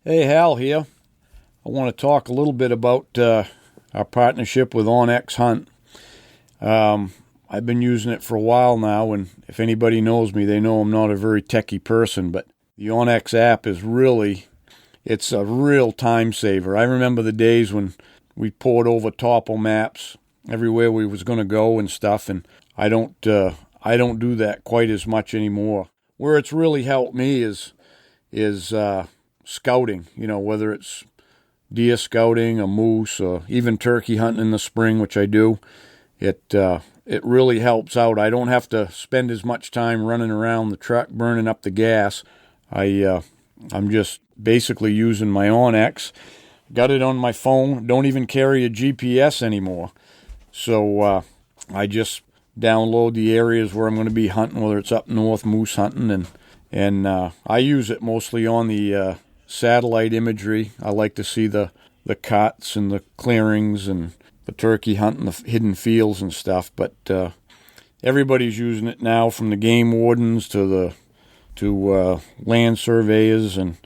Hey, Hal here. I want to talk a little bit about our partnership with OnX Hunt. I've been using it for a while now, and if anybody knows me, they know I'm not a very techie person, but the OnX app is it's a real time saver. I remember the days when we poured over topo maps everywhere we was going to go and stuff, and I don't do that quite as much anymore. Where it's really helped me is scouting, whether it's deer scouting, or moose, or even turkey hunting in the spring, which I do. It really helps out. I don't have to spend as much time running around the truck burning up the gas. I'm just basically using my OnX. Got it on my phone. Don't even carry a GPS anymore. So I just download the areas where I'm going to be hunting, whether it's up north moose hunting, and I use it mostly on the satellite imagery. I like to see the cuts and the clearings and the turkey hunting, the hidden fields and stuff. But everybody's using it now, from the game wardens to land surveyors, and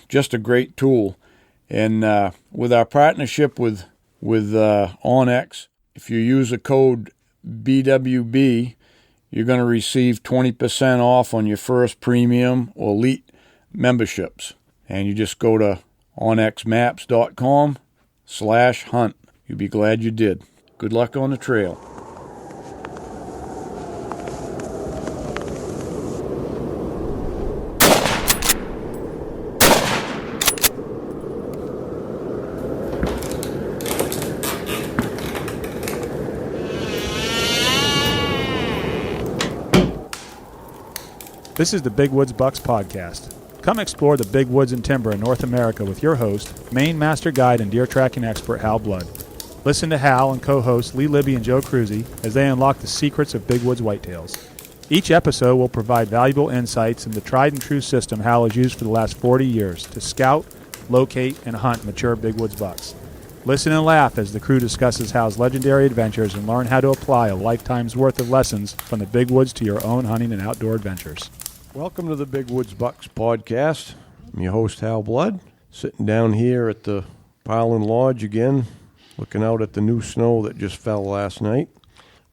just a great tool. And with our partnership with OnX, if you use a code BWB, you're going to receive 20% off on your first premium or elite memberships. And you just go to onxmaps.com/hunt. You'll be glad you did. Good luck on the trail. This is the Big Woods Bucks podcast. Come explore the big woods and timber in North America with your host, Maine master guide and deer tracking expert Hal Blood. Listen to Hal and co-hosts Lee Libby and Joe Cruzy as they unlock the secrets of big woods whitetails. Each episode will provide valuable insights into the tried and true system Hal has used for the last 40 years to scout, locate, and hunt mature big woods bucks. Listen and laugh as the crew discusses Hal's legendary adventures and learn how to apply a lifetime's worth of lessons from the big woods to your own hunting and outdoor adventures. Welcome to the Big Woods Bucks podcast. I'm your host, Hal Blood, sitting down here at the Pileland Lodge again, looking out at the new snow that just fell last night,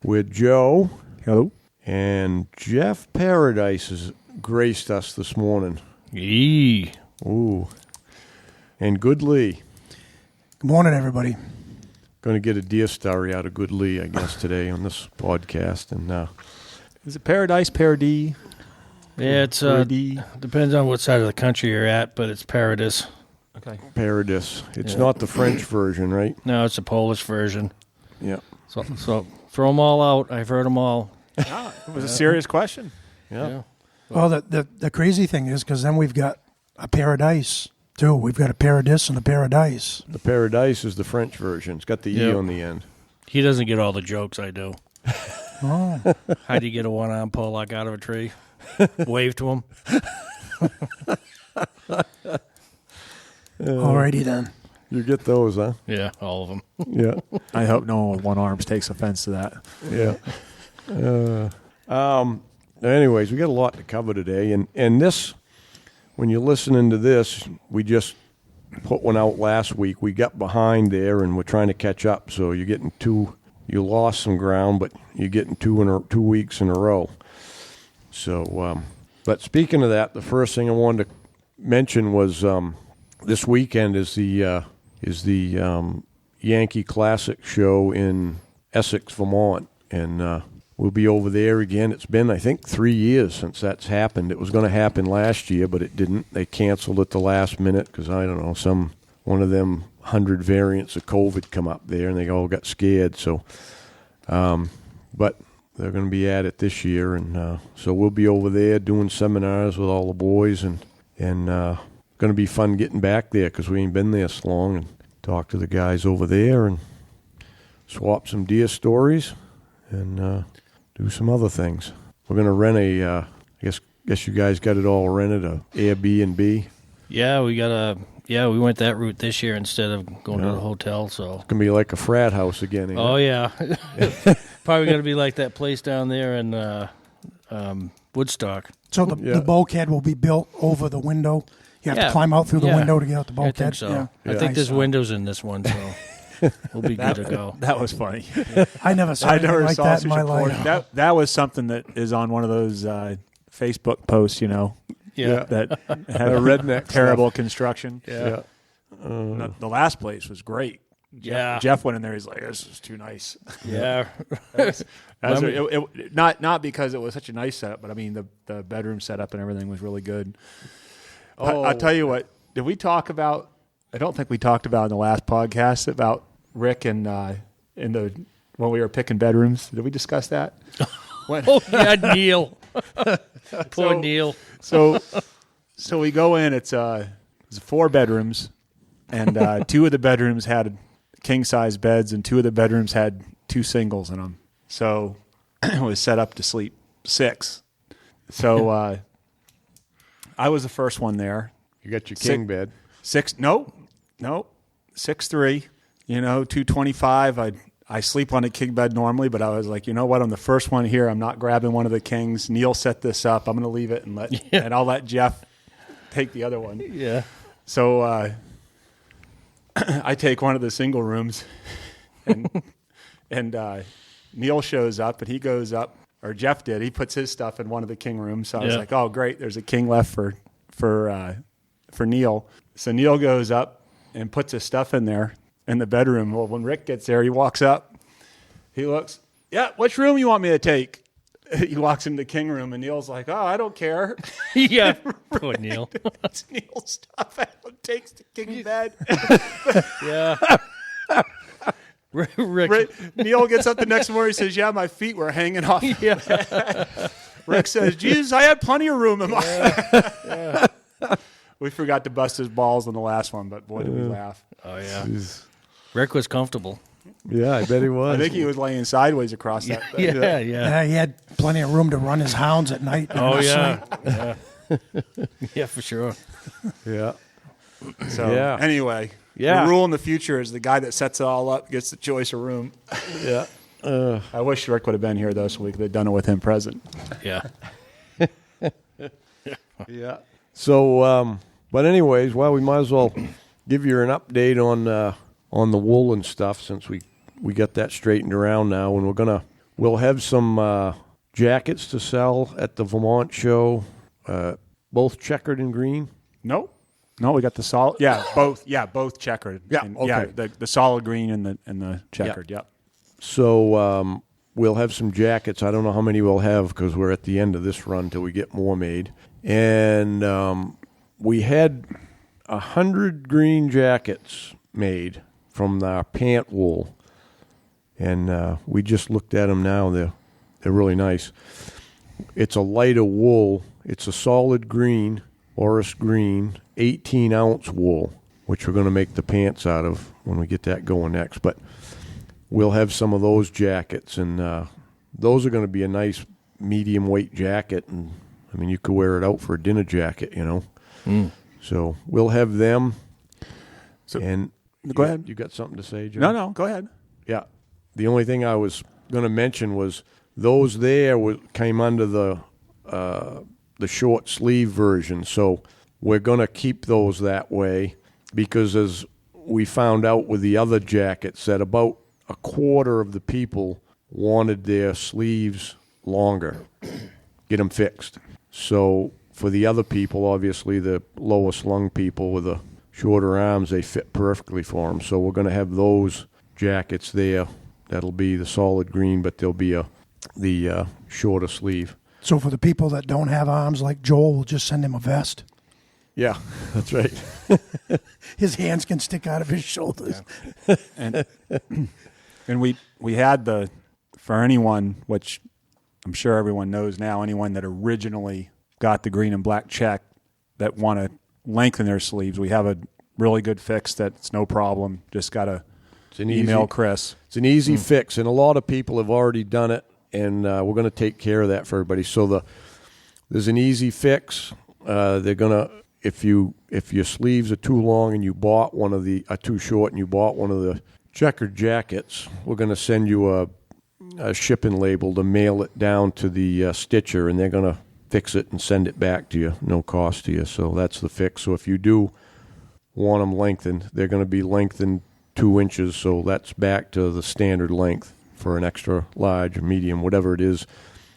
with Joe. Hello. And Jeff Paradise has graced us this morning. Yee. Ooh. And Good Lee. Good morning, everybody. Going to get a deer story out of Good Lee, I guess, today on this podcast. And Is it Paradise, Paradis? Yeah, it's depends on what side of the country you're at, but it's Paradis. Okay. Paradis. It's not the French version, right? No, it's a Polish version. Yeah. So throw them all out. I've heard them all. Ah, it was a serious question. Yeah. Well, the crazy thing is, because then we've got a Paradise, too. We've got a Paradis and a Paradise. The Paradise is the French version. It's got the E on the end. He doesn't get all the jokes I do. Oh. How do you get a one-arm pull-lock out of a tree? Wave to him. Alrighty then. You get those, huh? Yeah, all of them. Yeah. I hope no one with one arm takes offense to that. Yeah. Anyways, we got a lot to cover today, and this, when you're listening to this, we just put one out last week. We got behind there, and we're trying to catch up. So you're getting you lost some ground, but you're getting 2 weeks in a row. So, but speaking of that, the first thing I wanted to mention was this weekend is the Yankee Classic show in Essex, Vermont, and we'll be over there again. It's been, I think, 3 years since that's happened. It was going to happen last year, but it didn't. They canceled at the last minute because, I don't know, one of them 100 variants of COVID come up there, and they all got scared. So, but they're going to be at it this year, and so we'll be over there doing seminars with all the boys, and going to be fun getting back there because we ain't been there so long, and talk to the guys over there and swap some deer stories and do some other things. We're going to rent I guess you guys got it all rented, a Airbnb. Yeah, we went that route this year instead of going to the hotel. So It's going to be like a frat house again, ain't it? yeah. Probably going to be like that place down there in Woodstock. So the bulkhead will be built over the window. You have to climb out through the window to get out the bulkhead. I think so. Yeah. I think there's windows in this one, so we'll be good to go. That was funny. I never saw anything like that in my life. That was something that is on one of those Facebook posts, Yeah. that had a redneck terrible construction. Yeah. The last place was great. Yeah. Jeff went in there. He's like, "This is too nice." Yeah. Not because it was such a nice setup, but I mean the bedroom setup and everything was really good. I'll tell you what. Did we talk about? I don't think we talked about in the last podcast about Rick and when we were picking bedrooms. Did we discuss that? Oh yeah, Neil. Poor Neil. So we go in. It's 4 bedrooms, and 2 of the bedrooms had king size beds, and 2 of the bedrooms had 2 singles in them. So it was set up to sleep 6. So I was the first one there. You got your king bed. 6. No, 6'3". 225. I sleep on a king bed normally, but I was like, you know what? I'm the first one here. I'm not grabbing one of the kings. Neil set this up. I'm going to leave it and I'll let Jeff take the other one. Yeah. So I take one of the single rooms, and Neil shows up, and he goes up, or Jeff did. He puts his stuff in one of the king rooms. So I was like, oh great, there's a king left for Neil. So Neil goes up and puts his stuff in there in the bedroom. Well, when Rick gets there, he walks up. He looks, yeah, which room you want me to take? He walks into the king room, and Neil's like, oh, I don't care. Yeah. Poor Neil. It's Neil's stuff. Adam takes the king bed. Yeah. Rick. Neil gets up the next morning and says, yeah, my feet were hanging off. Yeah. Rick says, Jesus, I had plenty of room in my... We forgot to bust his balls on the last one, but boy, did we laugh. Oh, yeah. Rick was comfortable. Yeah, I bet he was. I think he was laying sideways across that bed. Yeah. He had plenty of room to run his hounds at night. Oh, yeah. Yeah, for sure. Yeah. So, anyway, the rule in the future is the guy that sets it all up gets the choice of room. Yeah. I wish Rick would have been here, though, so we could have done it with him present. Yeah. Yeah. So, but anyways, we might as well give you an update on the wool and stuff since we got that straightened around now, and we'll have some jackets to sell at the Vermont show, both checkered and green. No, we got the solid. Yeah, both. Yeah, both checkered. Yeah, okay. Yeah, the solid green and the checkered. Yep. So we'll have some jackets. I don't know how many we'll have because we're at the end of this run till we get more made. And we had 100 green jackets made from our pant wool, and we just looked at them now. They're really nice. It's a lighter wool. It's a solid green, forest green, 18-ounce wool, which we're going to make the pants out of when we get that going next. But we'll have some of those jackets, and those are going to be a nice medium weight jacket, and I mean, you could wear it out for a dinner jacket, So we'll have them. So, and go ahead. You got something to say, Joe? No, go ahead. Yeah. The only thing I was going to mention was those there came under the short sleeve version. So we're going to keep those that way because as we found out with the other jackets that about a quarter of the people wanted their sleeves longer, get them fixed. So for the other people, obviously the lower slung people with the shorter arms, they fit perfectly for them. So we're going to have those jackets there. That'll be the solid green, but there'll be the shorter sleeve. So for the people that don't have arms like Joel, we'll just send him a vest. Yeah, that's right. His hands can stick out of his shoulders. Yeah. And we had for anyone, which I'm sure everyone knows now, anyone that originally got the green and black check that want to lengthen their sleeves, we have a really good fix that's no problem. Just got to email Chris. It's an easy fix, and a lot of people have already done it, and we're going to take care of that for everybody. So there's an easy fix. They're going to, if your sleeves are too long and you bought one of the too short and you bought one of the checkered jackets, we're going to send you a shipping label to mail it down to the stitcher, and they're going to fix it and send it back to you, no cost to you. So that's the fix. So if you do want them lengthened, they're going to be lengthened 2 inches, so that's back to the standard length for an extra large, medium, whatever it is.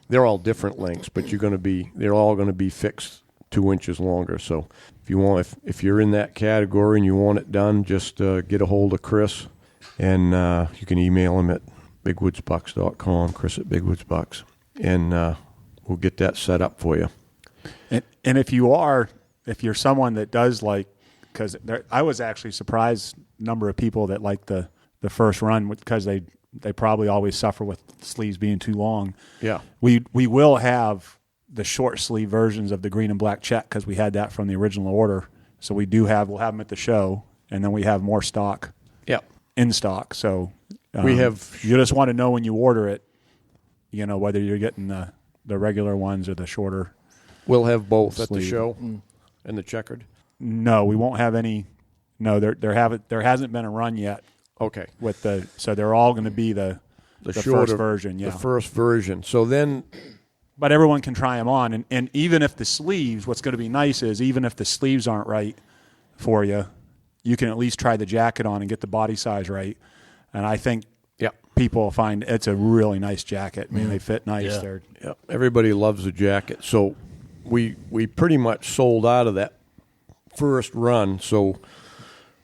They're all different lengths, but they're all going to be fixed 2 inches longer. So if you're in that category and you want it done, just get a hold of Chris, and you can email him at bigwoodsbucks.com, Chris at bigwoodsbucks, and we'll get that set up for you. And if you're someone that does like, because I was actually surprised number of people that like the first run, because they probably always suffer with sleeves being too long. Yeah. We will have the short sleeve versions of the green and black check, because we had that from the original order. So we'll have them at the show, and then we have more stock. Yeah. In stock. So you just want to know when you order it, whether you're getting the regular ones or the shorter. We'll have both sleeve at the show and the checkered. No, we won't have any. No, there hasn't been a run yet. Okay. So they're all going to be the shorter, first version. Yeah. The first version. So then, but everyone can try them on, and even if the sleeves, what's going to be nice is even if the sleeves aren't right for you, you can at least try the jacket on and get the body size right. And I think people find it's a really nice jacket. I mean, they fit nice. Yeah. Everybody loves the jacket. So we pretty much sold out of that first run. So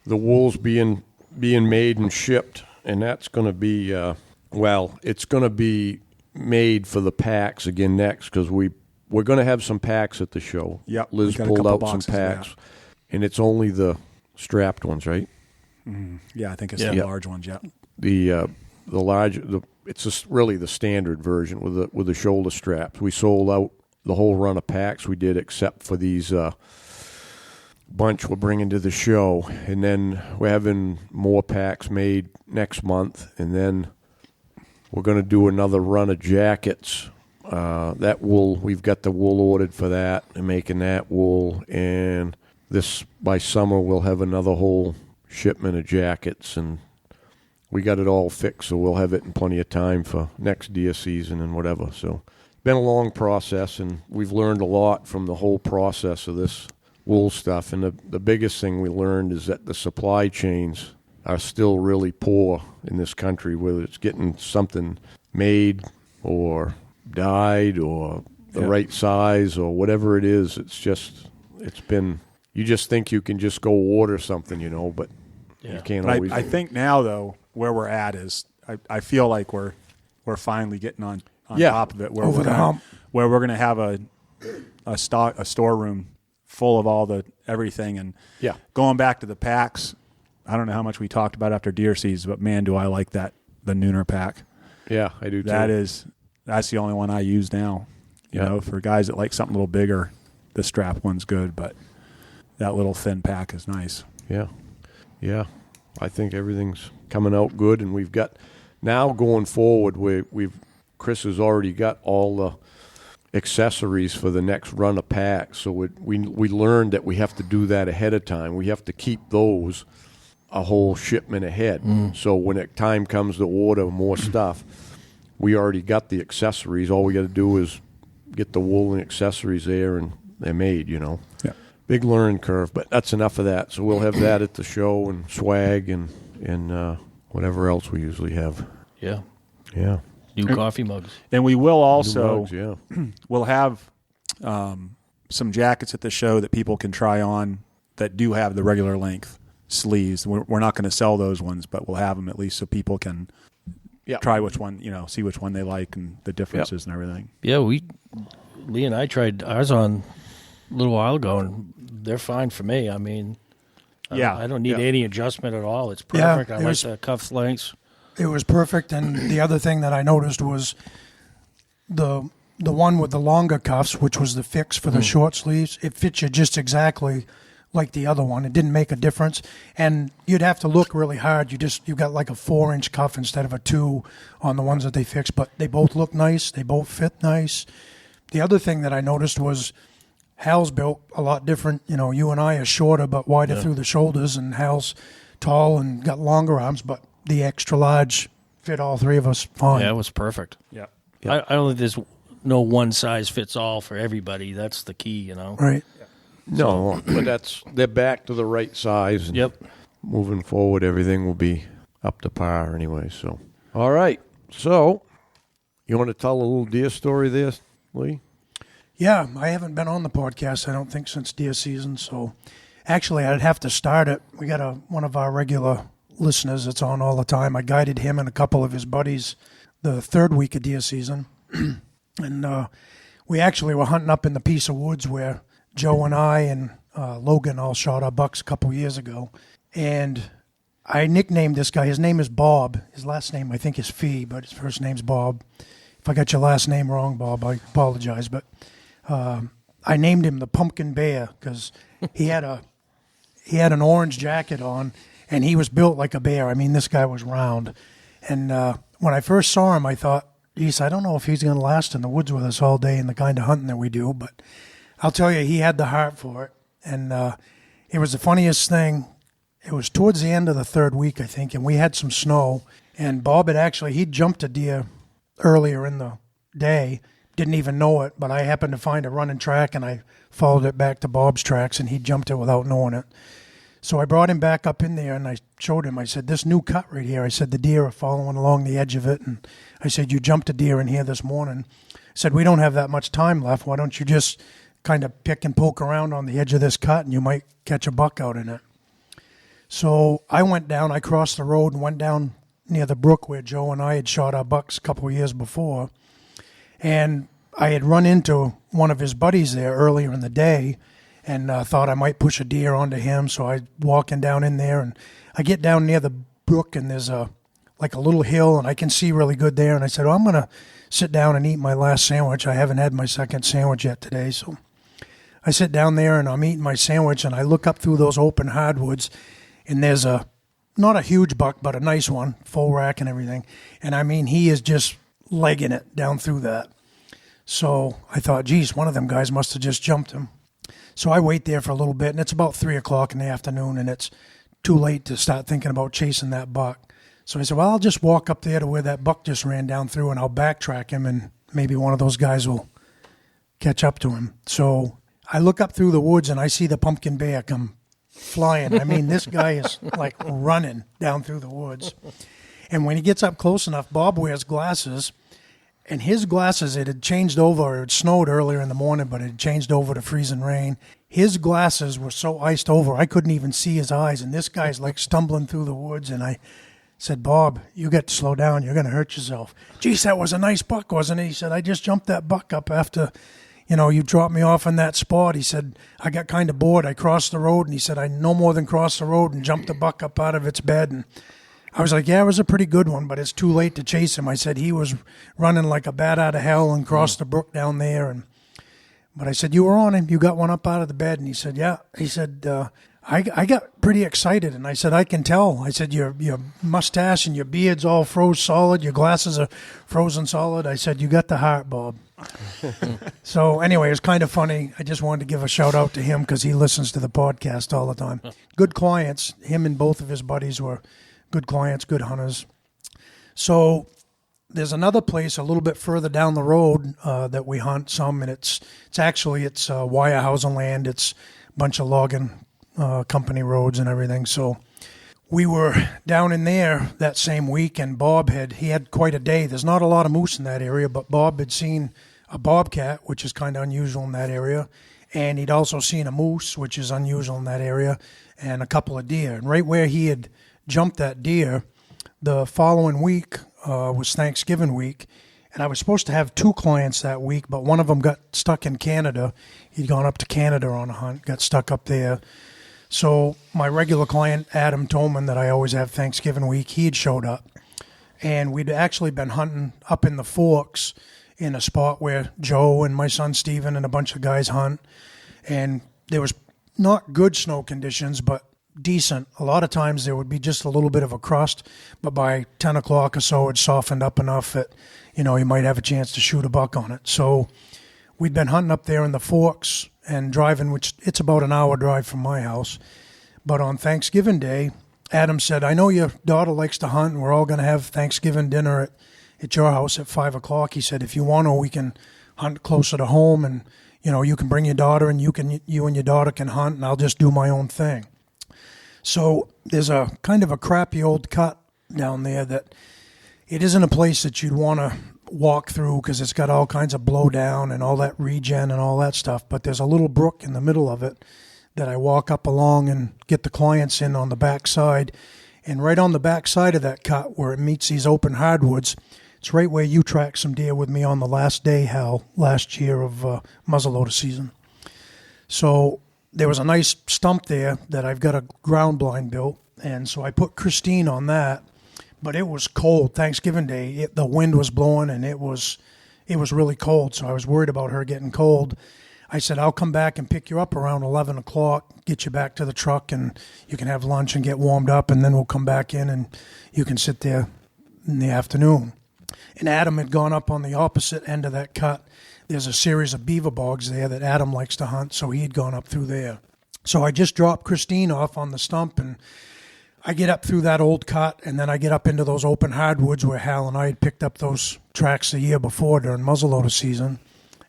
the wool's being made and shipped, and that's going to be it's going to be made for the packs again next, because we're going to have some packs at the show. Yep, Liz pulled out some packs, and it's only the strapped ones, right? Mm-hmm. Yeah, I think it's the large ones. Yeah, the large, it's really the standard version with the shoulder straps. We sold out the whole run of packs we did, except for these bunch we're bringing to the show, and then we're having more packs made next month, and then we're going to do another run of jackets. That wool, we've got the wool ordered for that, and making that wool, and by summer we'll have another whole shipment of jackets, and we got it all fixed, so we'll have it in plenty of time for next deer season and whatever. So been a long process, and we've learned a lot from the whole process of this wool stuff. And the biggest thing we learned is that the supply chains are still really poor in this country, whether it's getting something made or dyed or the right size or whatever it is. You just think you can just go order something, but you can't always. I think now, though, where we're at is I feel like we're finally getting on top of it, where we're going to have a storeroom full of all the everything. And going back to the packs, I don't know how much we talked about after deer season, but man, do I like the Nooner pack. Yeah, I do too. That's the only one I use now. You know, for guys that like something a little bigger, the strap one's good, but that little thin pack is nice. Yeah. Yeah. I think everything's coming out good, and we've got now going forward, Chris has already got all the accessories for the next run of packs. So we learned that we have to do that ahead of time. We have to keep those a whole shipment ahead. So when time comes to order more stuff, we already got the accessories. All we got to do is get the wool and accessories there, and they're made, Yeah. Big learning curve, but that's enough of that. So we'll have that at the show, and swag and whatever else we usually have. Yeah. Yeah. New coffee mugs. And we will also, mugs, we'll have some jackets at the show that people can try on that do have the regular length sleeves. We're not going to sell those ones, but we'll have them at least so people can try which one, see which one they like and the differences and everything. Yeah, Lee and I tried ours on a little while ago, and they're fine for me. I mean, I don't need any adjustment at all. It's perfect. I like the cuff lengths. It was perfect, and the other thing that I noticed was the one with the longer cuffs, which was the fix for the short sleeves. It fits you just exactly like the other one. It didn't make a difference, and you'd have to look really hard. You got like a 4-inch cuff instead of a 2 on the ones that they fixed, but they both look nice. They both fit nice. The other thing that I noticed was Hal's built a lot different. You and I are shorter but wider through the shoulders, and Hal's tall and got longer arms, but the extra large fit all three of us fine. Yeah, it was perfect. Yeah. I don't think there's no one size fits all for everybody. That's the key, you know. Right. No, but they're back to the right size. And Yep. moving forward, everything will be up to par anyway. So, all right. So, you want to tell a little deer story there, Lee? Yeah, I haven't been on the podcast, I don't think, since deer season. So, actually, I'd have to start it. We got one of our regular listeners that's on all the time. I guided him and a couple of his buddies the third week of deer season. And we actually were hunting up in the piece of woods where Joe and I and Logan all shot our bucks a couple years ago. And I nicknamed this guy. His name is Bob. His last name, I think, is Fee, but his first name's Bob. If I got your last name wrong, Bob, I apologize. But I named him the Pumpkin Bear because he had an orange jacket on, and he was built like a bear. I mean, this guy was round. And when I first saw him, I thought, geez, I don't know if he's going to last in the woods with us all day and the kind of hunting that we do, but I'll tell you, he had the heart for it. And it was the funniest thing. It was towards the end of the third week, I think, and we had some snow. And Bob he'd jumped a deer earlier in the day, didn't even know it, but I happened to find a running track, and I followed it back to Bob's tracks, and he jumped it without knowing it. So I brought him back up in there, and I showed him. I said, this new cut right here, I said, the deer are following along the edge of it. And I said, you jumped a deer in here this morning. I said, we don't have that much time left. Why don't you just kind of pick and poke around on the edge of this cut, and you might catch a buck out in it. So I went down, I crossed the road and went down near the brook where Joe and I had shot our bucks a couple of years before. And I had run into one of his buddies there earlier in the day and thought I might push a deer onto him. So I walking down in there, and I get down near the brook, and there's like a little hill, and I can see really good there. And I said, I'm going to sit down and eat my last sandwich. I haven't had my second sandwich yet today. So I sit down there, and I'm eating my sandwich, and I look up through those open hardwoods, and there's not a huge buck, but a nice one, full rack and everything. And I mean, he is just legging it down through that. So I thought, geez, one of them guys must have just jumped him. So I wait there for a little bit, and it's about 3 o'clock in the afternoon, and it's too late to start thinking about chasing that buck. So I said, well, I'll just walk up there to where that buck just ran down through, and I'll backtrack him, and maybe one of those guys will catch up to him. So I look up through the woods, and I see the Pumpkin Bear come flying. I mean, this guy is like running down through the woods. And when he gets up close enough, Bob wears glasses, and his glasses, it had changed over. It snowed earlier in the morning, but it had changed over to freezing rain. His glasses were so iced over, I couldn't even see his eyes, and this guy's like stumbling through the woods. And I said, Bob, you got to slow down. You're going to hurt yourself. Geez, that was a nice buck, wasn't it? He said, I just jumped that buck up after, you dropped me off in that spot. He said, I got kind of bored. I crossed the road, and he said, I no more than crossed the road and jumped the buck up out of its bed. And I was like, yeah, it was a pretty good one, but it's too late to chase him. I said, he was running like a bat out of hell and crossed the brook down there. But I said, you were on him. You got one up out of the bed. And he said, yeah. He said, I got pretty excited. And I said, I can tell. I said, your mustache and your beard's all froze solid. Your glasses are frozen solid. I said, you got the heart, Bob. So anyway, it was kind of funny. I just wanted to give a shout out to him because he listens to the podcast all the time. Good clients. Him and both of his buddies were good clients, good hunters. So there's another place a little bit further down the road that we hunt some, and it's Weyerhausen land. It's a bunch of logging company roads and everything. So we were down in there that same week, and Bob he had quite a day. There's not a lot of moose in that area, but Bob had seen a bobcat, which is kind of unusual in that area, and he'd also seen a moose, which is unusual in that area, and a couple of deer. And right where he had jumped that deer, the following week was Thanksgiving week, and I was supposed to have 2 clients that week, but one of them got stuck in Canada. He'd gone up to Canada on a hunt, got stuck up there. So my regular client, Adam Tolman, that I always have Thanksgiving week, he had showed up, and we'd actually been hunting up in the Forks in a spot where Joe and my son Steven and a bunch of guys hunt, and there was not good snow conditions, but decent. A lot of times there would be just a little bit of a crust, but by 10 o'clock or so it softened up enough that, you might have a chance to shoot a buck on it. So we'd been hunting up there in the Forks and driving, which it's about an hour drive from my house. But on Thanksgiving Day, Adam said, I know your daughter likes to hunt, and we're all going to have Thanksgiving dinner at your house at 5 o'clock. He said, if you want to, we can hunt closer to home, and you can bring your daughter, and you and your daughter can hunt, and I'll just do my own thing. So there's a kind of a crappy old cut down there that it isn't a place that you'd want to walk through because it's got all kinds of blowdown and all that regen and all that stuff. But there's a little brook in the middle of it that I walk up along and get the clients in on the back side. And right on the back side of that cut where it meets these open hardwoods, it's right where you tracked some deer with me on the last day, Hal, last year of muzzleloader season. So there was a nice stump there that I've got a ground blind built, and so I put Christine on that. But it was cold. Thanksgiving Day, the wind was blowing, and it was really cold, so I was worried about her getting cold. I said, I'll come back and pick you up around 11 o'clock, get you back to the truck, and you can have lunch and get warmed up, and then we'll come back in, and you can sit there in the afternoon. And Adam had gone up on the opposite end of that cut. There's a series of beaver bogs there that Adam likes to hunt, so he had gone up through there. So I just dropped Christine off on the stump, and I get up through that old cut, and then I get up into those open hardwoods where Hal and I had picked up those tracks the year before during muzzleloader season.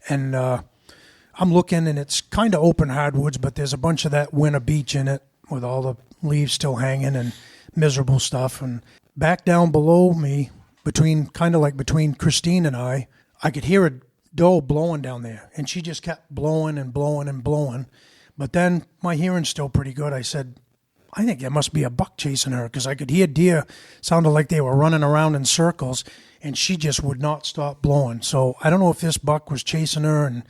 And I'm looking, and it's kind of open hardwoods, but there's a bunch of that winter beech in it with all the leaves still hanging and miserable stuff. And back down below me, between Christine and I could hear a doe blowing down there, and she just kept blowing and blowing and blowing. But then my hearing's still pretty good. I said, I think there must be a buck chasing her, because I could hear deer sounded like they were running around in circles, and she just would not stop blowing. So I don't know if this buck was chasing her and,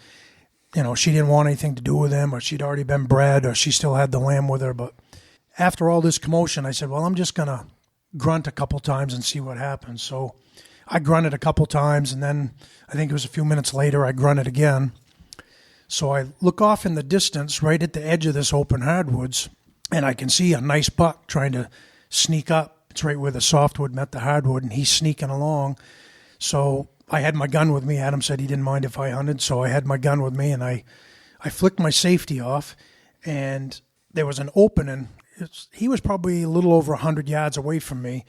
she didn't want anything to do with him, or she'd already been bred, or she still had the lamb with her. But after all this commotion, I said, well, I'm just going to grunt a couple times and see what happens. So I grunted a couple times, and then I think it was a few minutes later I grunted again. So I look off in the distance right at the edge of this open hardwoods, and I can see a nice buck trying to sneak up. It's right where the softwood met the hardwood, and he's sneaking along. So I had my gun with me. Adam said he didn't mind if I hunted, so I had my gun with me, and I flicked my safety off, and there was an opening. He was probably a little over 100 yards away from me,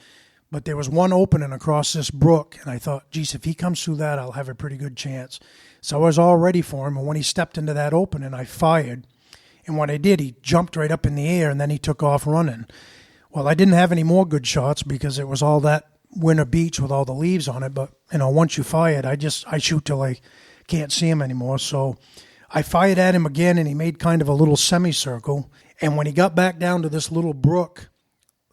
but there was one opening across this brook, and I thought, geez, if he comes through that, I'll have a pretty good chance. So I was all ready for him, and when he stepped into that opening, I fired. And what I did, he jumped right up in the air, and then he took off running. Well, I didn't have any more good shots because it was all that winter beech with all the leaves on it. But, once you fire it, I shoot till I can't see him anymore. So I fired at him again, and he made kind of a little semicircle. And when he got back down to this little brook,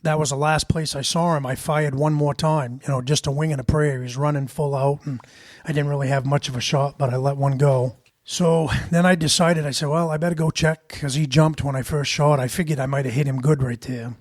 that was the last place I saw him. I fired one more time, just a wing and a prayer. He was running full out, and I didn't really have much of a shot, but I let one go. So then I decided, I said, well, I better go check, because he jumped when I first shot. I figured I might have hit him good right there.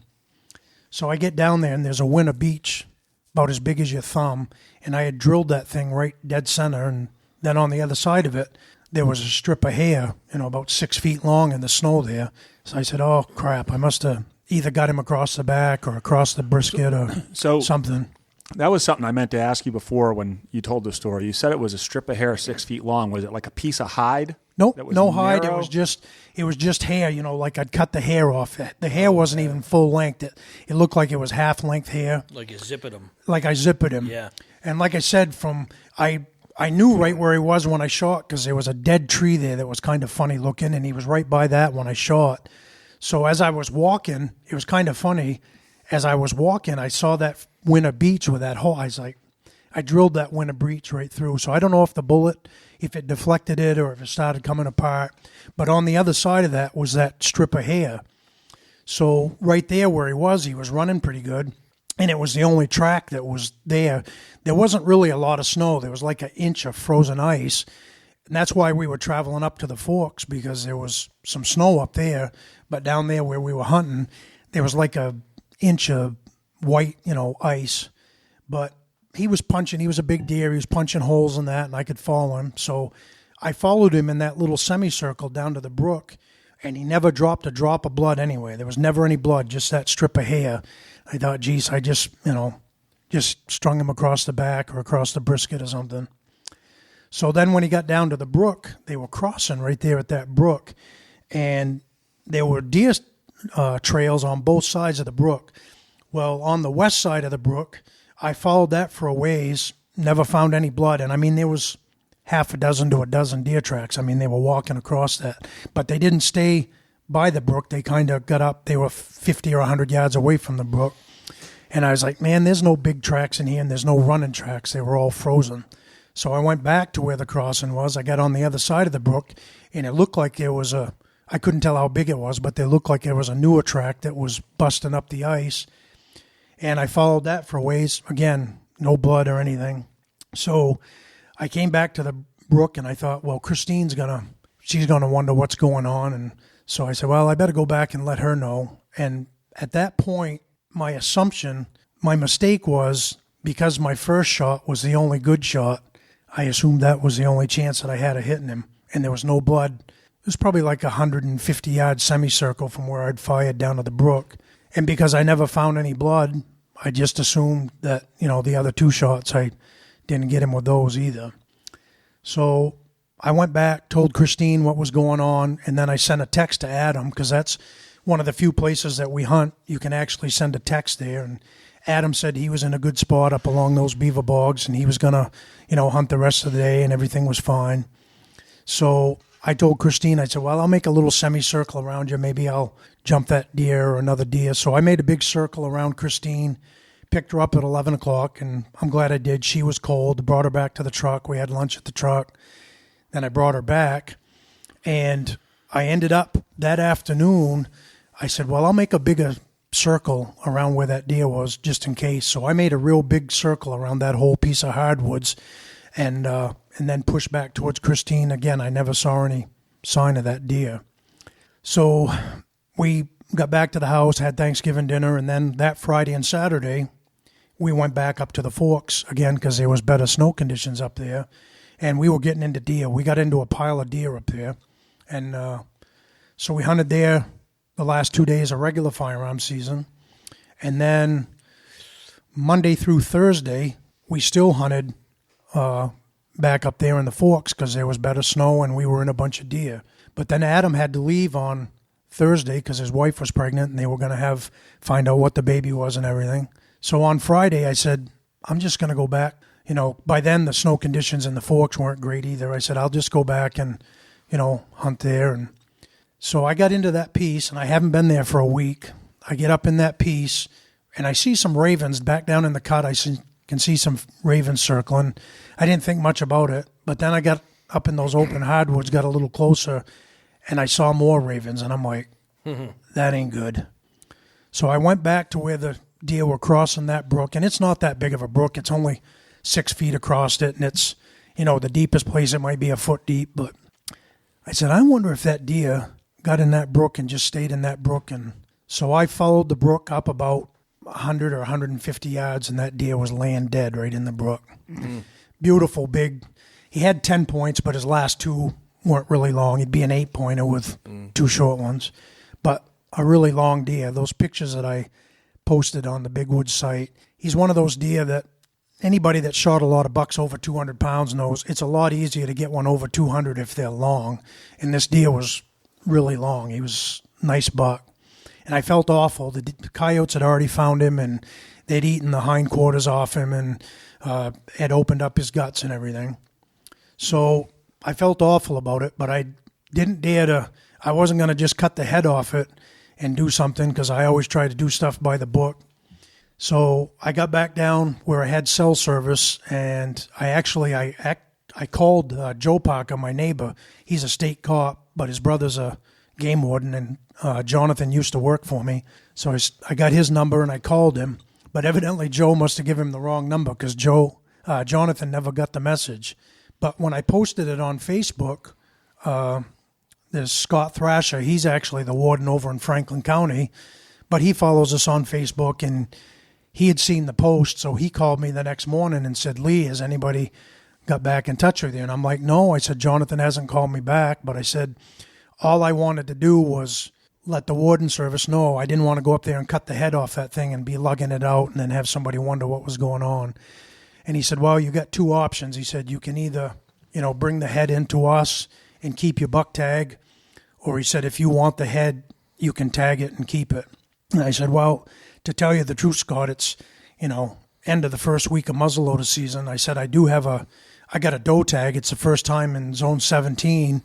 So I get down there, and there's a winter beech about as big as your thumb, and I had drilled that thing right dead center, and then on the other side of it, there was a strip of hair, about 6 feet long in the snow there. So I said, oh, crap, I must have either got him across the back or across the brisket or something. That was something I meant to ask you before when you told the story. You said it was a strip of hair 6 feet long. Was it like a piece of hide? Nope, no hide. It was just hair, like I'd cut the hair off. The hair wasn't even full length. It looked like it was half length hair. Like you zippered him. Like I zippered him. Yeah. And like I said, I knew right where he was when I shot, because there was a dead tree there that was kind of funny looking, and he was right by that when I shot. So as I was walking, it was kind of funny. As I was walking, I saw that winter beech with that hole. I drilled that winter beech right through. So I don't know if the bullet, if it deflected it or if it started coming apart. But on the other side of that was that strip of hair. So right there where he was running pretty good. And it was the only track that was there. There wasn't really a lot of snow. There was like an inch of frozen ice. And that's why we were traveling up to the Forks, because there was some snow up there. But down there where we were hunting, there was like a inch of white, ice. But he was punching. He was a big deer. He was punching holes in that, and I could follow him. So I followed him in that little semicircle down to the brook, and he never dropped a drop of blood anyway. There was never any blood, just that strip of hair. I thought, geez, I just strung him across the back or across the brisket or something. So then when he got down to the brook, they were crossing right there at that brook, and there were deer trails on both sides of the brook. Well, on the west side of the brook, I followed that for a ways, never found any blood. And I mean, there was half a dozen to a dozen deer tracks. I mean, they were walking across that. But they didn't stay by the brook. They kind of got up. They were 50 or 100 yards away from the brook. And I was like, man, there's no big tracks in here, and there's no running tracks. They were all frozen. So I went back to where the crossing was. I got on the other side of the brook, and it looked like there was I couldn't tell how big it was, but they looked like there was a newer track that was busting up the ice. And I followed that for a ways. Again, no blood or anything. So I came back to the brook, and I thought, well, Christine's she's gonna wonder what's going on. And so I said, well, I better go back and let her know. And at that point, my mistake was, because my first shot was the only good shot, I assumed that was the only chance that I had of hitting him, and there was no blood. It was probably like a 150-yard semicircle from where I'd fired down to the brook. And because I never found any blood, I just assumed that, the other two shots, I didn't get him with those either. So I went back, told Christine what was going on, and then I sent a text to Adam, because that's one of the few places that we hunt. You can actually send a text there, and Adam said he was in a good spot up along those beaver bogs, and he was going to, hunt the rest of the day, and everything was fine. So I told Christine, I said, well, I'll make a little semicircle around you. Maybe I'll jump that deer or another deer. So I made a big circle around Christine, picked her up at 11 o'clock, and I'm glad I did. She was cold. Brought her back to the truck. We had lunch at the truck. Then I brought her back, and I ended up that afternoon, I said, well, I'll make a bigger circle around where that deer was just in case. So I made a real big circle around that whole piece of hardwoods, and then pushed back towards Christine. Again, I never saw any sign of that deer. So we got back to the house, had Thanksgiving dinner, and then that Friday and Saturday, we went back up to the Forks again because there was better snow conditions up there, and we were getting into deer. We got into a pile of deer up there, and so we hunted there the last 2 days of regular firearm season. And then Monday through Thursday, we still hunted back up there in the Forks because there was better snow and we were in a bunch of deer. But then Adam had to leave on Thursday because his wife was pregnant and they were going to find out what the baby was and everything. So on Friday, I said, I'm just going to go back. By then the snow conditions in the Forks weren't great either. I said, I'll just go back and, hunt there. And so I got into that piece, and I haven't been there for a week. I get up in that piece, and I see some ravens back down in the cut. I can see some ravens circling. I didn't think much about it, but then I got up in those open hardwoods, got a little closer, and I saw more ravens, and I'm like, that ain't good. So I went back to where the deer were crossing that brook, and it's not that big of a brook. It's only 6 feet across it, and it's, the deepest place it might be a foot deep. But I said, I wonder if that deer got in that brook and just stayed in that brook. And so I followed the brook up about 100 or 150 yards, and that deer was laying dead right in the brook. Mm-hmm. Beautiful, big. He had 10 points, but his last two weren't really long. He'd be an 8-pointer with 2 short ones. But a really long deer. Those pictures that I posted on the Big Woods site, he's one of those deer that anybody that shot a lot of bucks over 200 pounds knows it's a lot easier to get one over 200 if they're long. And this deer was really long. He was a nice buck. And I felt awful. The coyotes had already found him, and they'd eaten the hindquarters off him and had opened up his guts and everything. So I felt awful about it, but I didn't dare to. I wasn't going to just cut the head off it and do something because I always try to do stuff by the book. So I got back down where I had cell service, and I called Joe Parker, my neighbor. He's a state cop, but his brother's a game warden, and Jonathan used to work for me. So I got his number, and I called him. But evidently Joe must have given him the wrong number because Jonathan never got the message. But when I posted it on Facebook, there's Scott Thrasher. He's actually the warden over in Franklin County, but he follows us on Facebook, and he had seen the post, so he called me the next morning and said, Lee, has anybody got back in touch with you? And I'm like, no. I said, Jonathan hasn't called me back, but I said, all I wanted to do was let the warden service know. I didn't want to go up there and cut the head off that thing and be lugging it out and then have somebody wonder what was going on. And he said, well, you got 2 options. He said, you can either, bring the head into us and keep your buck tag, or he said, if you want the head, you can tag it and keep it. And I said, well, to tell you the truth, Scott, it's, end of the first week of muzzleloader season. I said, I do have a I got a doe tag. It's the first time in Zone 17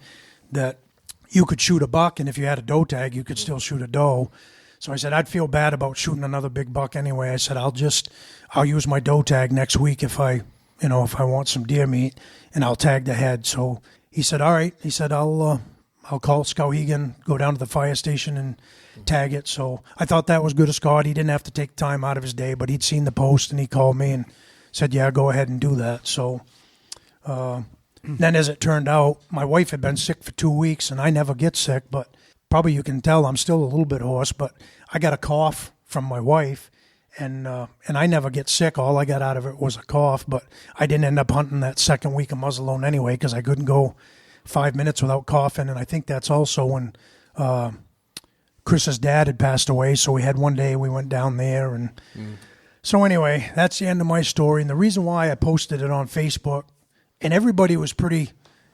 that you could shoot a buck, and if you had a doe tag, you could still shoot a doe. So I said, I'd feel bad about shooting another big buck anyway. I said, I'll use my doe tag next week if I want some deer meat, and I'll tag the head. So he said, all right. He said, I'll call Skowhegan, go down to the fire station and tag it. So I thought that was good of Scott. He didn't have to take time out of his day, but he'd seen the post, and he called me and said, yeah, go ahead and do that. So then as it turned out, my wife had been sick for 2 weeks, and I never get sick, but probably you can tell I'm still a little bit hoarse, but I got a cough from my wife, and I never get sick. All I got out of it was a cough, but I didn't end up hunting that second week of muzzleloading anyway because I couldn't go 5 minutes without coughing, and I think that's also when Chris's dad had passed away, so we had one day we went down there, and so anyway, that's the end of my story, and the reason why I posted it on Facebook, and everybody was pretty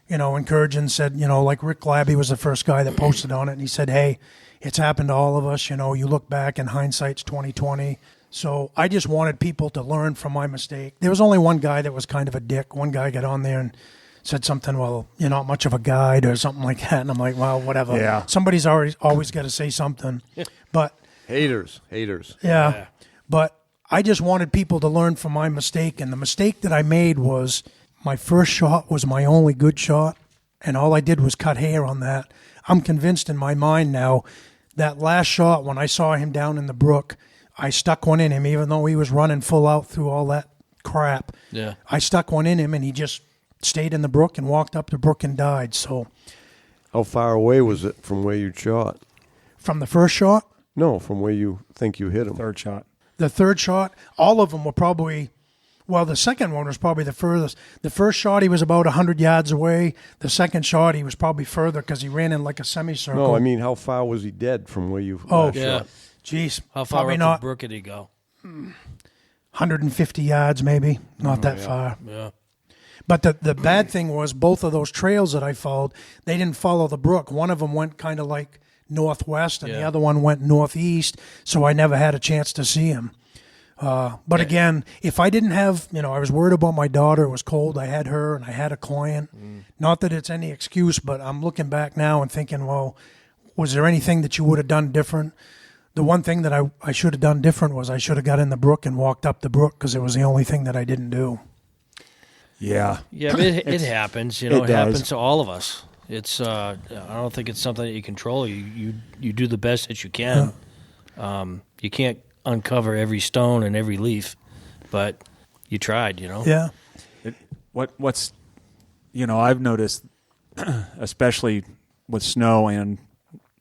encouraging, said, like Rick Labby was the first guy that posted on it, and he said, hey, it's happened to all of us, you look back and hindsight's 20/20. So I just wanted people to learn from my mistake. There was only one guy that was kind of a dick. One guy got on there and said something, well, you're not much of a guide or something like that, and I'm like, well, whatever. Yeah. Somebody's always got to say something. But Haters. Yeah. But I just wanted people to learn from my mistake, and the mistake that I made was my first shot was my only good shot, and all I did was cut hair on that. I'm convinced in my mind now that last shot, when I saw him down in the brook, I stuck one in him, even though he was running full out through all that crap. Yeah. I stuck one in him, and he just stayed in the brook and walked up the brook and died. So, how far away was it from where you shot? From the first shot? No, from where you think you hit him. Third shot. The third shot, all of them were probably, well, the second one was probably the furthest. The first shot, he was about 100 yards away. The second shot, he was probably further because he ran in like a semicircle. No, I mean, how far was he dead from where you Oh, Yeah. shot? Jeez. How far probably up not the brook did he go? 150 yards maybe, not that far. Yeah. But the bad thing was both of those trails that I followed, they didn't follow the brook. One of them went kind of like northwest, and the other one went northeast, so I never had a chance to see him. But again, if I didn't have, I was worried about my daughter. It was cold. I had her, and I had a client. Not that it's any excuse, but I'm looking back now and thinking, well, was there anything that you would have done different? The one thing that I should have done different was I should have got in the brook and walked up the brook because it was the only thing that I didn't do. Yeah. Yeah, but it happens. It does. happens to all of us. It's I don't think it's something that you control. You do the best that you can. You can't uncover every stone and every leaf, but you tried. Yeah. What's I've noticed, especially with snow and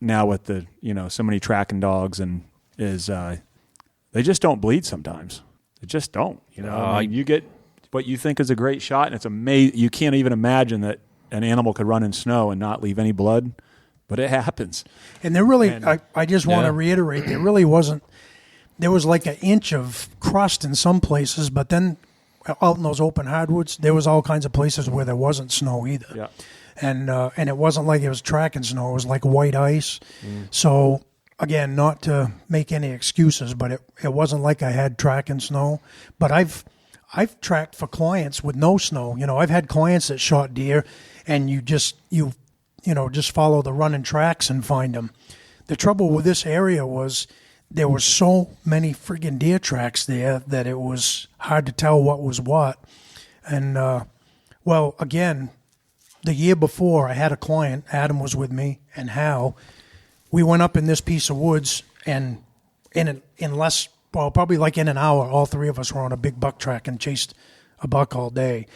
now with the so many tracking dogs, and is they just don't bleed sometimes. They just don't. You get what you think is a great shot, and it's amazing. You can't even imagine that an animal could run in snow and not leave any blood, but it happens. And there really, I just want to reiterate, there really wasn't. There was like an inch of crust in some places, but then out in those open hardwoods, there was all kinds of places where there wasn't snow either. Yeah. And it wasn't like it was tracking snow. It was like white ice. So, again, not to make any excuses, but it wasn't like I had tracking snow. But I've tracked for clients with no snow. I've had clients that shot deer, and you just follow the running tracks and find them. The trouble with this area was there were so many friggin' deer tracks there that it was hard to tell what was what. And, again, the year before, I had a client, Adam was with me, and Hal. We went up in this piece of woods, and probably like in an hour, all three of us were on a big buck track and chased a buck all day.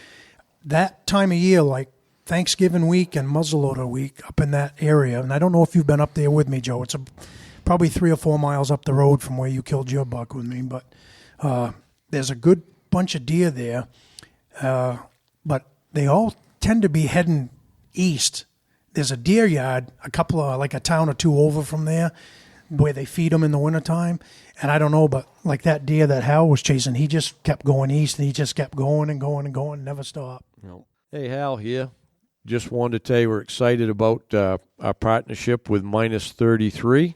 That time of year, like Thanksgiving week and muzzleloader week up in that area, and I don't know if you've been up there with me, Joe. It's probably 3 or 4 miles up the road from where you killed your buck with me, but there's a good bunch of deer there, but they all tend to be heading east. There's a deer yard, like a town or two over from there, where they feed them in the wintertime. And I don't know, but like that deer that Hal was chasing, he just kept going east, and he just kept going and going and going, never stopped. Hey, Hal here. Just wanted to tell you we're excited about our partnership with Minus 33.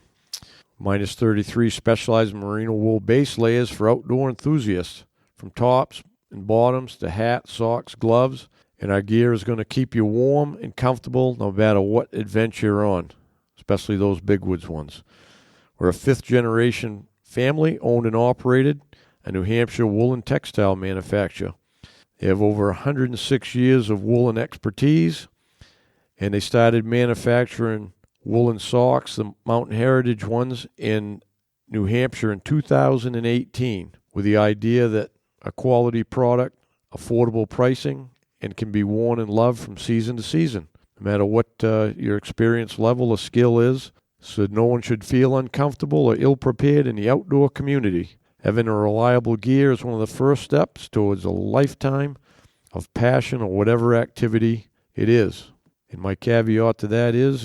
Minus 33 specializes in merino wool base layers for outdoor enthusiasts, from tops and bottoms to hats, socks, gloves, And our gear is going to keep you warm and comfortable no matter what adventure you're on, especially those big woods ones. We're a fifth-generation family, owned and operated, a New Hampshire woolen textile manufacturer. They have over 106 years of woolen expertise, and they started manufacturing woolen socks, the Mountain Heritage ones, in New Hampshire in 2018, with the idea that a quality product, affordable pricing, and can be worn and loved from season to season, no matter what your experience level or skill is, so no one should feel uncomfortable or ill-prepared in the outdoor community. Having a reliable gear is one of the first steps towards a lifetime of passion or whatever activity it is. And my caveat to that is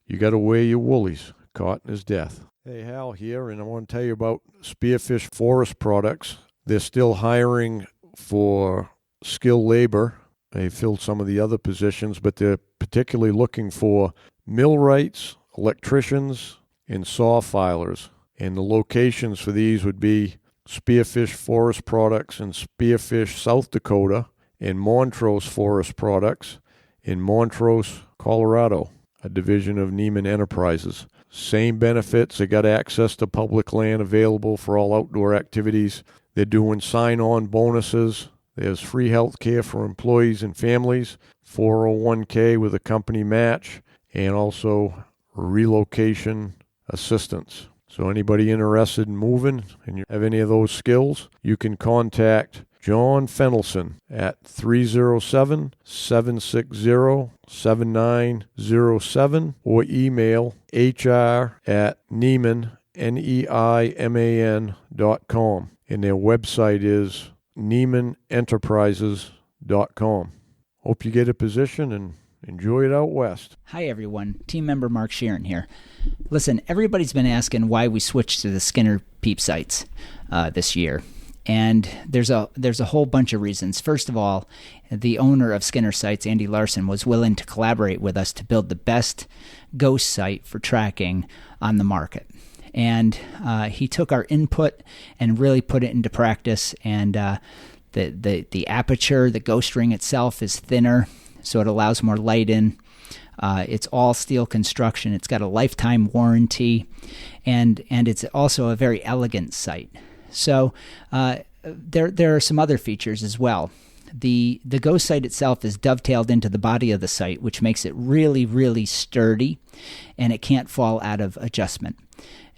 you got to wear your woolies. Cotton is death. Hey, Hal here, and I want to tell you about Spearfish Forest Products. They're still hiring for skilled labor. They filled some of the other positions, but they're particularly looking for millwrights, electricians, and saw filers. And the locations for these would be Spearfish Forest Products in Spearfish, South Dakota, and Montrose Forest Products in Montrose, Colorado, a division of Neiman Enterprises. Same benefits. They got access to public land available for all outdoor activities. They're doing sign-on bonuses. There's free health care for employees and families, 401k with a company match, and also relocation assistance. So anybody interested in moving and you have any of those skills, you can contact John Fennelson at 307-760-7907 or email hr@Neiman, NEIMAN.com. And their website is NeimanEnterprises.com. Hope you get a position and enjoy it out west. Hi, everyone. Team member Mark Sheeran here. Listen, everybody's been asking why we switched to the Skinner peep sights this year. And there's a whole bunch of reasons. First of all, the owner of Skinner Sights, Andy Larson, was willing to collaborate with us to build the best ghost sight for tracking on the market. And he took our input and really put it into practice. And the aperture, the ghost ring itself is thinner, so it allows more light in. It's all steel construction. It's got a lifetime warranty, and it's also a very elegant sight. So there are some other features as well. The ghost sight itself is dovetailed into the body of the sight, which makes it really, really sturdy, and it can't fall out of adjustment.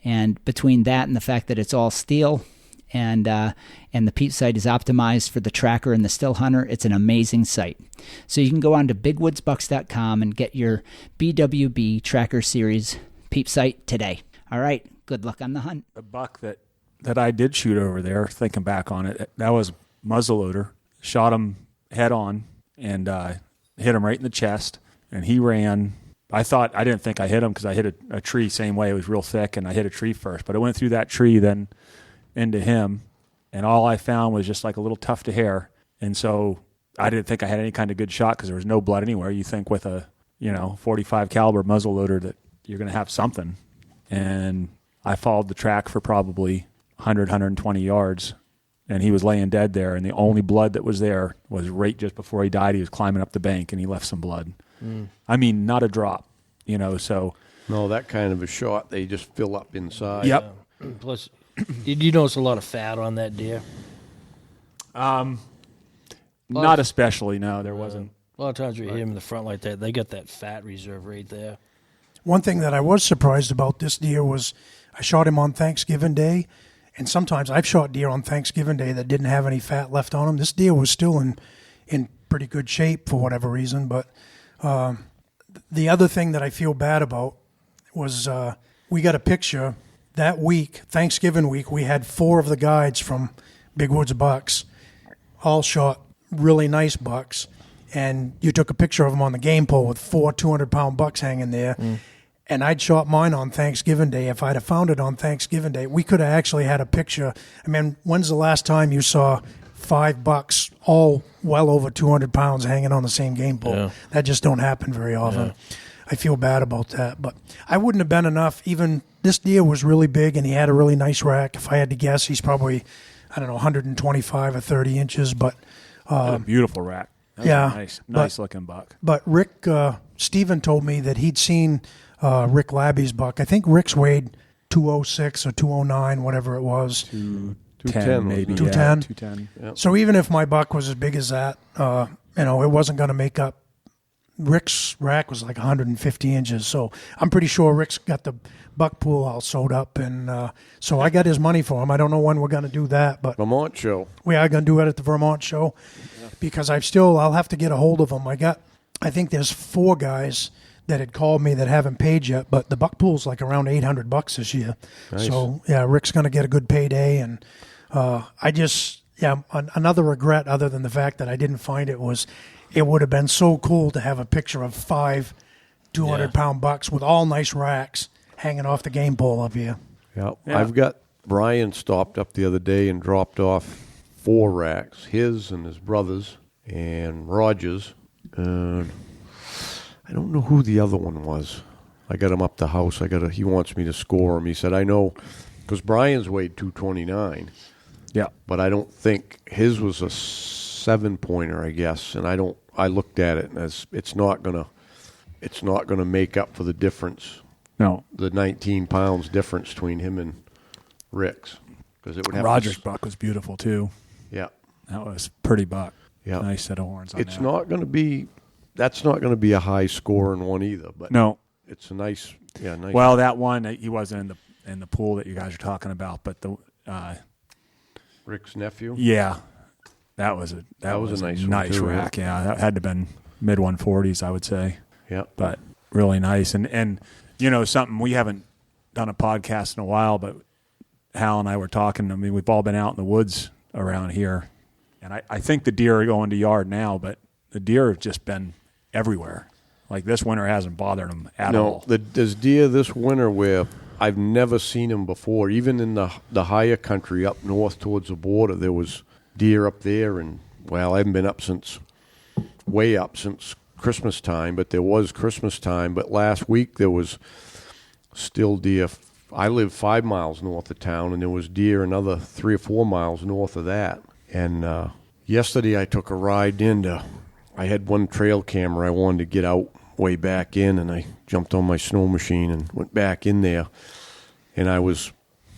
And between that and the fact that it's all steel, and the peep sight is optimized for the tracker and the still hunter, it's an amazing sight. So you can go on to bigwoodsbucks.com and get your BWB Tracker Series peep sight today. All right, good luck on the hunt. The buck that I did shoot over there, thinking back on it, that was muzzleloader. Shot him head on and hit him right in the chest, and he ran. I didn't think I hit him because I hit a tree same way. It was real thick, and I hit a tree first. But I went through that tree, then into him, and all I found was just like a little tuft of hair. And so I didn't think I had any kind of good shot because there was no blood anywhere. You think with a 45 caliber muzzleloader that you're going to have something. And I followed the track for probably 120 yards, and he was laying dead there, and the only blood that was there was right just before he died. He was climbing up the bank, and he left some blood. I mean, not a drop, so. No, that kind of a shot, they just fill up inside. Yep. Plus, did you notice a lot of fat on that deer? Not especially, no, there wasn't. A lot of times we hit him in the front like that, they got that fat reserve right there. One thing that I was surprised about this deer was I shot him on Thanksgiving Day, and sometimes I've shot deer on Thanksgiving Day that didn't have any fat left on them. This deer was still in pretty good shape for whatever reason, but the other thing that I feel bad about was we got a picture that week, Thanksgiving week, we had 4 of the guides from Big Woods Bucks, all shot really nice bucks, and you took a picture of them on the game pole with 4 200-pound bucks hanging there. And I'd shot mine on Thanksgiving Day. If I'd have found it on Thanksgiving Day, we could have actually had a picture. I mean, when's the last time you saw 5 bucks, all well over 200 pounds, hanging on the same game pole? Yeah. That just don't happen very often. Yeah. I feel bad about that. But I wouldn't have been enough. Even this deer was really big, and he had a really nice rack. If I had to guess, he's probably, 125 or 30 inches. But a beautiful rack. That was a nice looking buck. But Rick, Steven told me that he'd seen Rick Labby's buck. I think Rick's weighed 206 or 209, whatever it was. 210 maybe. 210. 210. Yep. So even if my buck was as big as that, it wasn't going to make up. Rick's rack was like 150 inches, so I'm pretty sure Rick's got the buck pool all sewed up, and so I got his money for him. I don't know when we're going to do that, but Vermont show. we are going to do it at the Vermont show because I'll have to get a hold of him. I think there's 4 guys that had called me that haven't paid yet, but the buck pool's like around $800 this year. Nice. So yeah, Rick's going to get a good payday, and another regret other than the fact that I didn't find it was it would have been so cool to have a picture of 5 200-pound bucks with all nice racks hanging off the game pole up here. Yeah. Yeah. I've got Brian stopped up the other day and dropped off 4 racks, his and his brother's and Roger's. And I don't know who the other one was. I got him up the house. He wants me to score him. He said, I know, because Brian's weighed 229. Yeah. But I don't think his was a 7-pointer, I guess. And I looked at it, and it's not gonna make up for the difference. No. The 19 pounds difference between him and Rick's, because it would have Roger's buck was beautiful too. Yeah. That was pretty buck. Yeah. Nice set of horns on It's that. not going to be. That's not going to be a high scoring one either. But No. it's a nice. Yeah, nice. Well, that one he wasn't in the pool that you guys are talking about, but the Rick's nephew. yeah, that was a nice one nice too, rack. Yeah, that had to have been mid 140s, I would say. Yeah. But really nice, and something we haven't done a podcast in a while, but Hal and I were talking. I mean, we've all been out in the woods around here, and I think the deer are going to yard now, but the deer have just been everywhere. Like this winter hasn't bothered them at all. There's deer this winter where I've never seen them before. Even in the higher country up north towards the border, there was deer up there, and well, I haven't been up since Christmas time, but there was Christmas time. But last week there was still deer. I live 5 miles north of town, and there was deer another 3 or 4 miles north of that. And yesterday I took a ride I had one trail camera I wanted to get out way back in, and I jumped on my snow machine and went back in there, and I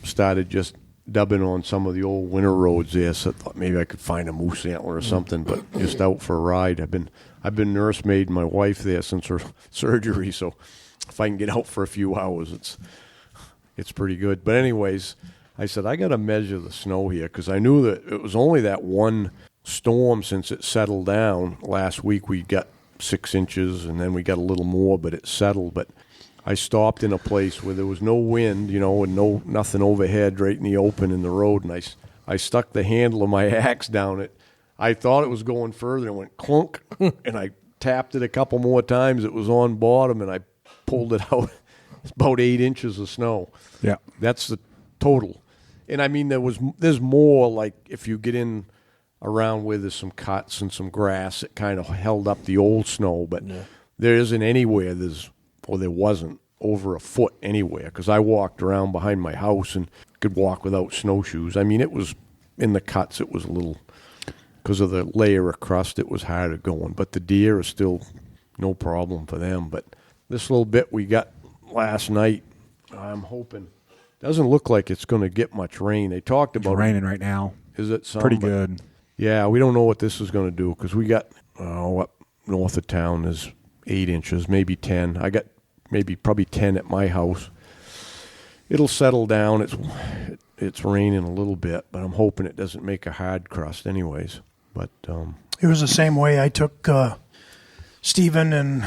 started just dubbing on some of the old winter roads there, so I thought maybe I could find a moose antler or something, but just out for a ride. I've been nursemaiding my wife there since her surgery, so if I can get out for a few hours, it's pretty good. But anyways, I said, I got to measure the snow here, because I knew that it was only that one storm since it settled down. Last week we got 6 inches, and then we got a little more, but it settled. But I stopped in a place where there was no wind, and nothing overhead, right in the open in the road, and I stuck the handle of my axe down it. I thought it was going further, and went clunk, and I tapped it a couple more times. It was on bottom, and I pulled it out. It's about 8 inches of snow. Yeah. That's the total. And I mean, there's more, like if you get in around where there's some cuts and some grass, it kind of held up the old snow, but there isn't anywhere there wasn't over a foot anywhere, because I walked around behind my house and could walk without snowshoes. I mean, it was in the cuts, it was a little, because of the layer of crust, it was harder going, but the deer are still no problem for them. But this little bit we got last night, I'm hoping, doesn't look like it's going to get much rain. They talked about It's raining right now. Is it some? Pretty good. Yeah, we don't know what this is going to do, because we got up north of town is 8 inches, maybe 10. I got probably 10 at my house. It'll settle down. It's raining a little bit, but I'm hoping it doesn't make a hard crust anyways. But It was the same way. I took Stephen and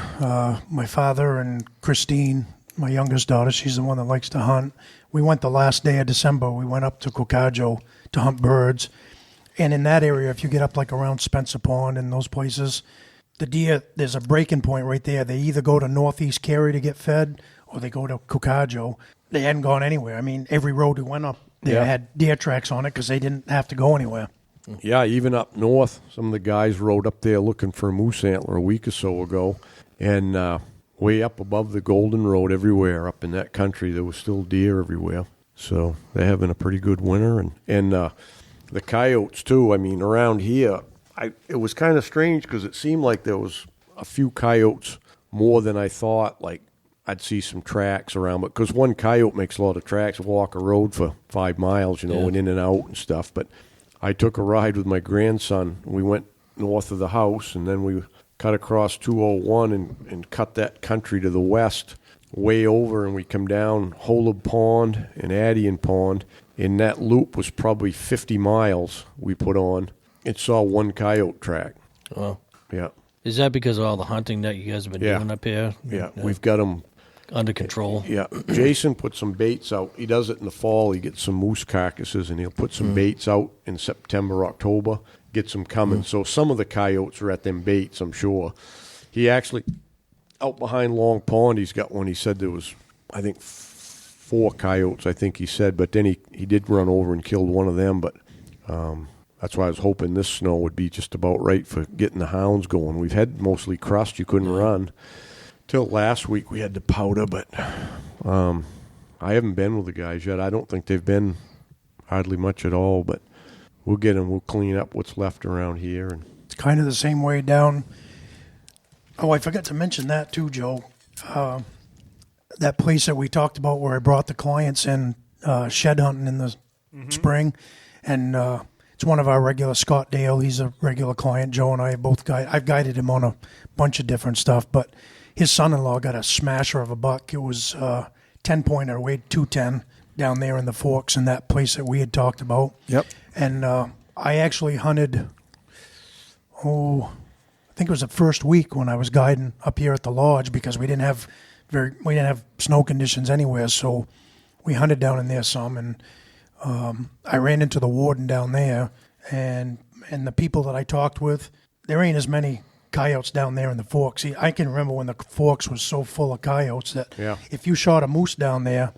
my father and Christine, my youngest daughter. She's the one that likes to hunt. We went the last day of December. We went up to Cocajo to hunt birds. And in that area, if you get up like around Spencer Pond and those places, the deer, there's a breaking point right there. They either go to Northeast Cary to get fed, or they go to Cocajo. They hadn't gone anywhere. I mean, every road we went up there had deer tracks on it because they didn't have to go anywhere. yeah, even up north, some of the guys rode up there looking for a moose antler a week or so ago, and way up above the Golden Road everywhere up in that country, there was still deer everywhere. So they're having a pretty good winter, and the coyotes too. I mean, around here, it was kind of strange because it seemed like there was a few coyotes more than I thought. Like I'd see some tracks around, but because one coyote makes a lot of tracks, walk a road for 5 miles, and in and out and stuff. But I took a ride with my grandson. We went north of the house, and then we cut across 201 and cut that country to the west, way over, and we come down Holub Pond and Addian Pond. And that loop was probably 50 miles we put on. It saw one coyote track. Well, yeah. Is that because of all the hunting that you guys have been doing up here? Yeah, we've got them under control. Yeah, Jason put some baits out. He does it in the fall. He gets some moose carcasses, and he'll put some baits out in September, October, gets them coming. So some of the coyotes are at them baits, I'm sure. He actually, out behind Long Pond, he's got one. He said there was, I think, 4 coyotes, I think he said, but then he did run over and killed one of them, but that's why I was hoping this snow would be just about right for getting the hounds going. We've had mostly crust. You couldn't run. Till last week we had the powder, but I haven't been with the guys yet. I don't think they've been hardly much at all, but we'll get them. We'll clean up what's left around here. And It's kind of the same way down. Oh, I forgot to mention that too, Joe. That place that we talked about where I brought the clients in shed hunting in the spring, and it's one of our regular, Scott Dale. He's a regular client. Joe and I have both I've guided him on a bunch of different stuff, but his son-in-law got a smasher of a buck. It was 10-pointer, weighed 210 down there in the Forks in that place that we had talked about. Yep. And I actually hunted, I think it was the first week when I was guiding up here at the lodge because we didn't have snow conditions anywhere, so we hunted down in there some, and I ran into the warden down there, and the people that I talked with, there ain't as many coyotes down there in the Forks. I can remember when the Forks was so full of coyotes that if you shot a moose down there,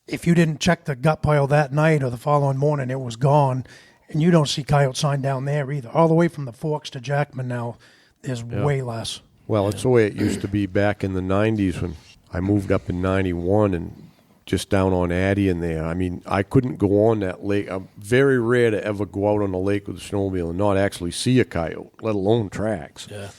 if you didn't check the gut pile that night or the following morning, it was gone, and you don't see coyote sign down there either. All the way from the Forks to Jackman now, there's way less. well, it's the way it used to be back in the 90s when I moved up in 91 and just down on Addian there. I mean, I couldn't go on that lake. I'm very rare to ever go out on the lake with a snowmobile and not actually see a coyote, let alone tracks. Yeah.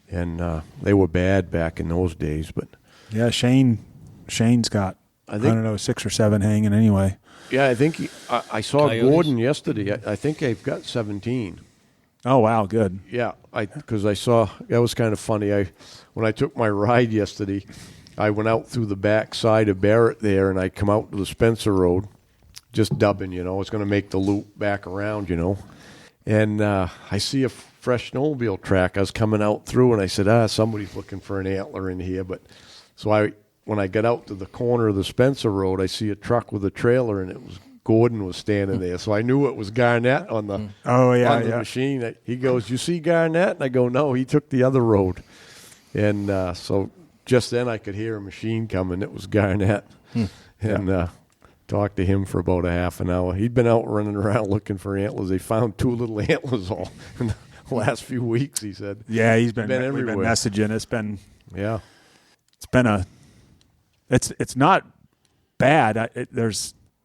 And they were bad back in those days. But yeah, Shane's got, I don't know, 6 or 7 hanging anyway. Yeah, I think I saw Coyotes? Gordon yesterday. I think they've got 17. Oh, wow, good. Yeah, because I saw, that was kind of funny. When I took my ride yesterday, I went out through the back side of Barrett there, and I come out to the Spencer Road, just dubbing, I was going to make the loop back around, And I see a fresh snowmobile track. I was coming out through, and I said, somebody's looking for an antler in here. But so when I got out to the corner of the Spencer Road, I see a truck with a trailer, and Gordon was standing there. So I knew it was Garnett on the machine. He goes, "You see Garnett?" And I go, "No, he took the other road." And so just then I could hear a machine coming. It was Garnett. And talked to him for about a half an hour. He'd been out running around looking for antlers. They found 2 little antlers all in the last few weeks, he said. Yeah, he's been everywhere. We've been messaging. It's been it's not bad.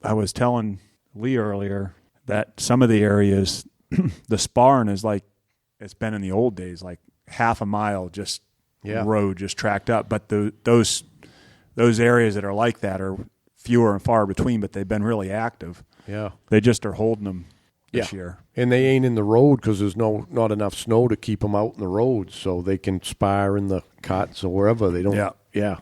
I was telling Lee earlier that some of the areas, the sparring is like it's been in the old days, like half a mile just road just tracked up. But those areas that are like that are fewer and far between, but they've been really active. Yeah, they just are holding them this year, and they ain't in the road because there's not enough snow to keep them out in the road, so they can spar in the cuts or wherever they don't. Yeah.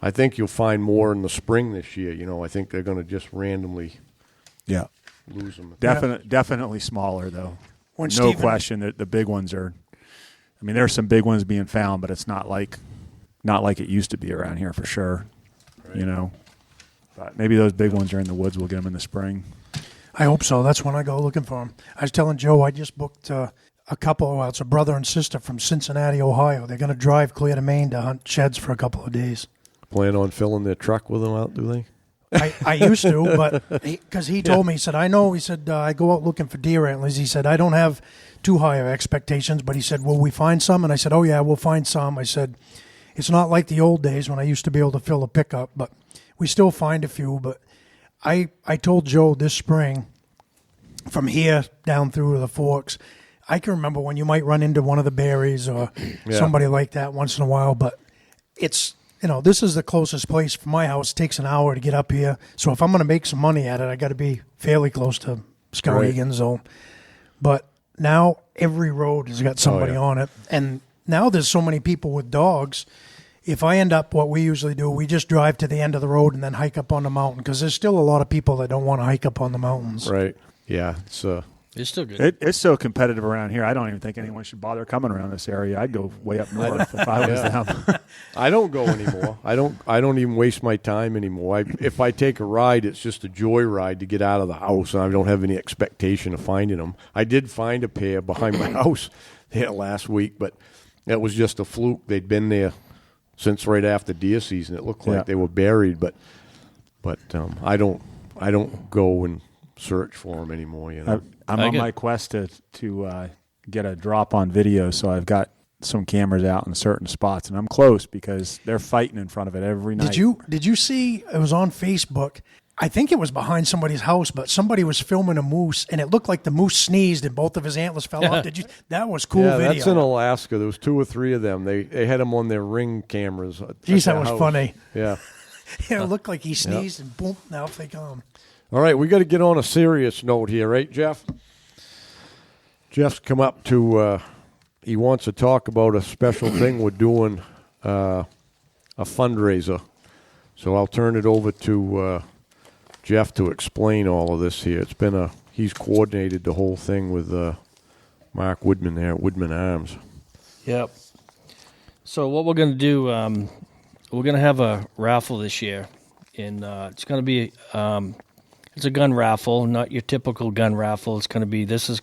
I think you'll find more in the spring this year. I think they're going to just randomly lose them. Definitely smaller, though. Question that the big ones are. I mean, there's some big ones being found, but it's not like it used to be around here for sure. Right. But maybe those big ones are in the woods. We'll get them in the spring. I hope so. That's when I go looking for them. I was telling Joe I just booked a couple. It's a brother and sister from Cincinnati, Ohio. They're going to drive clear to Maine to hunt sheds for a couple of days. Plan on filling their truck with them out, do they? I used to, but because he told me, he said, I know, he said, I go out looking for deer antlers. He said, I don't have too high of expectations, but he said, will we find some? And I said, oh, yeah, we'll find some. I said, it's not like the old days when I used to be able to fill a pickup, but we still find a few. But I told Joe this spring, from here down through the Forks, I can remember when you might run into one of the berries or somebody like that once in a while, but it's, this is the closest place from my house. It takes an hour to get up here. So if I'm going to make some money at it, I got to be fairly close to Skowhegan's. But now every road has got somebody on it. And now there's so many people with dogs. If I end up, what we usually do, we just drive to the end of the road and then hike up on the mountain, because there's still a lot of people that don't want to hike up on the mountains. Right. Yeah. It's still good. It's so competitive around here. I don't even think anyone should bother coming around this area. I'd go way up north if I was them. I don't go anymore. I don't even waste my time anymore. If I take a ride, it's just a joy ride to get out of the house, and I don't have any expectation of finding them. I did find a pair behind my house there last week, but that was just a fluke. They'd been there since right after deer season. It looked like they were buried, but I don't go and search for them anymore. I'm on my quest to get a drop on video, so I've got some cameras out in certain spots, and I'm close because they're fighting in front of it every night. Did you see? It was on Facebook. I think it was behind somebody's house, but somebody was filming a moose, and it looked like the moose sneezed and both of his antlers fell off. That was cool video. Yeah, that's in Alaska. There was 2 or 3 of them. They had them on their Ring cameras. Geez, that was funny. Yeah. It looked like he sneezed and boom, now they come. All right, we got to get on a serious note here, right, Jeff? Jeff's come up to, he wants to talk about a special thing we're doing, a fundraiser. So I'll turn it over to Jeff to explain all of this here. He's coordinated the whole thing with Mark Woodman there at Woodman Arms. Yep. So what we're going to do, we're going to have a raffle this year, and it's going to be it's a gun raffle, not your typical gun raffle. This is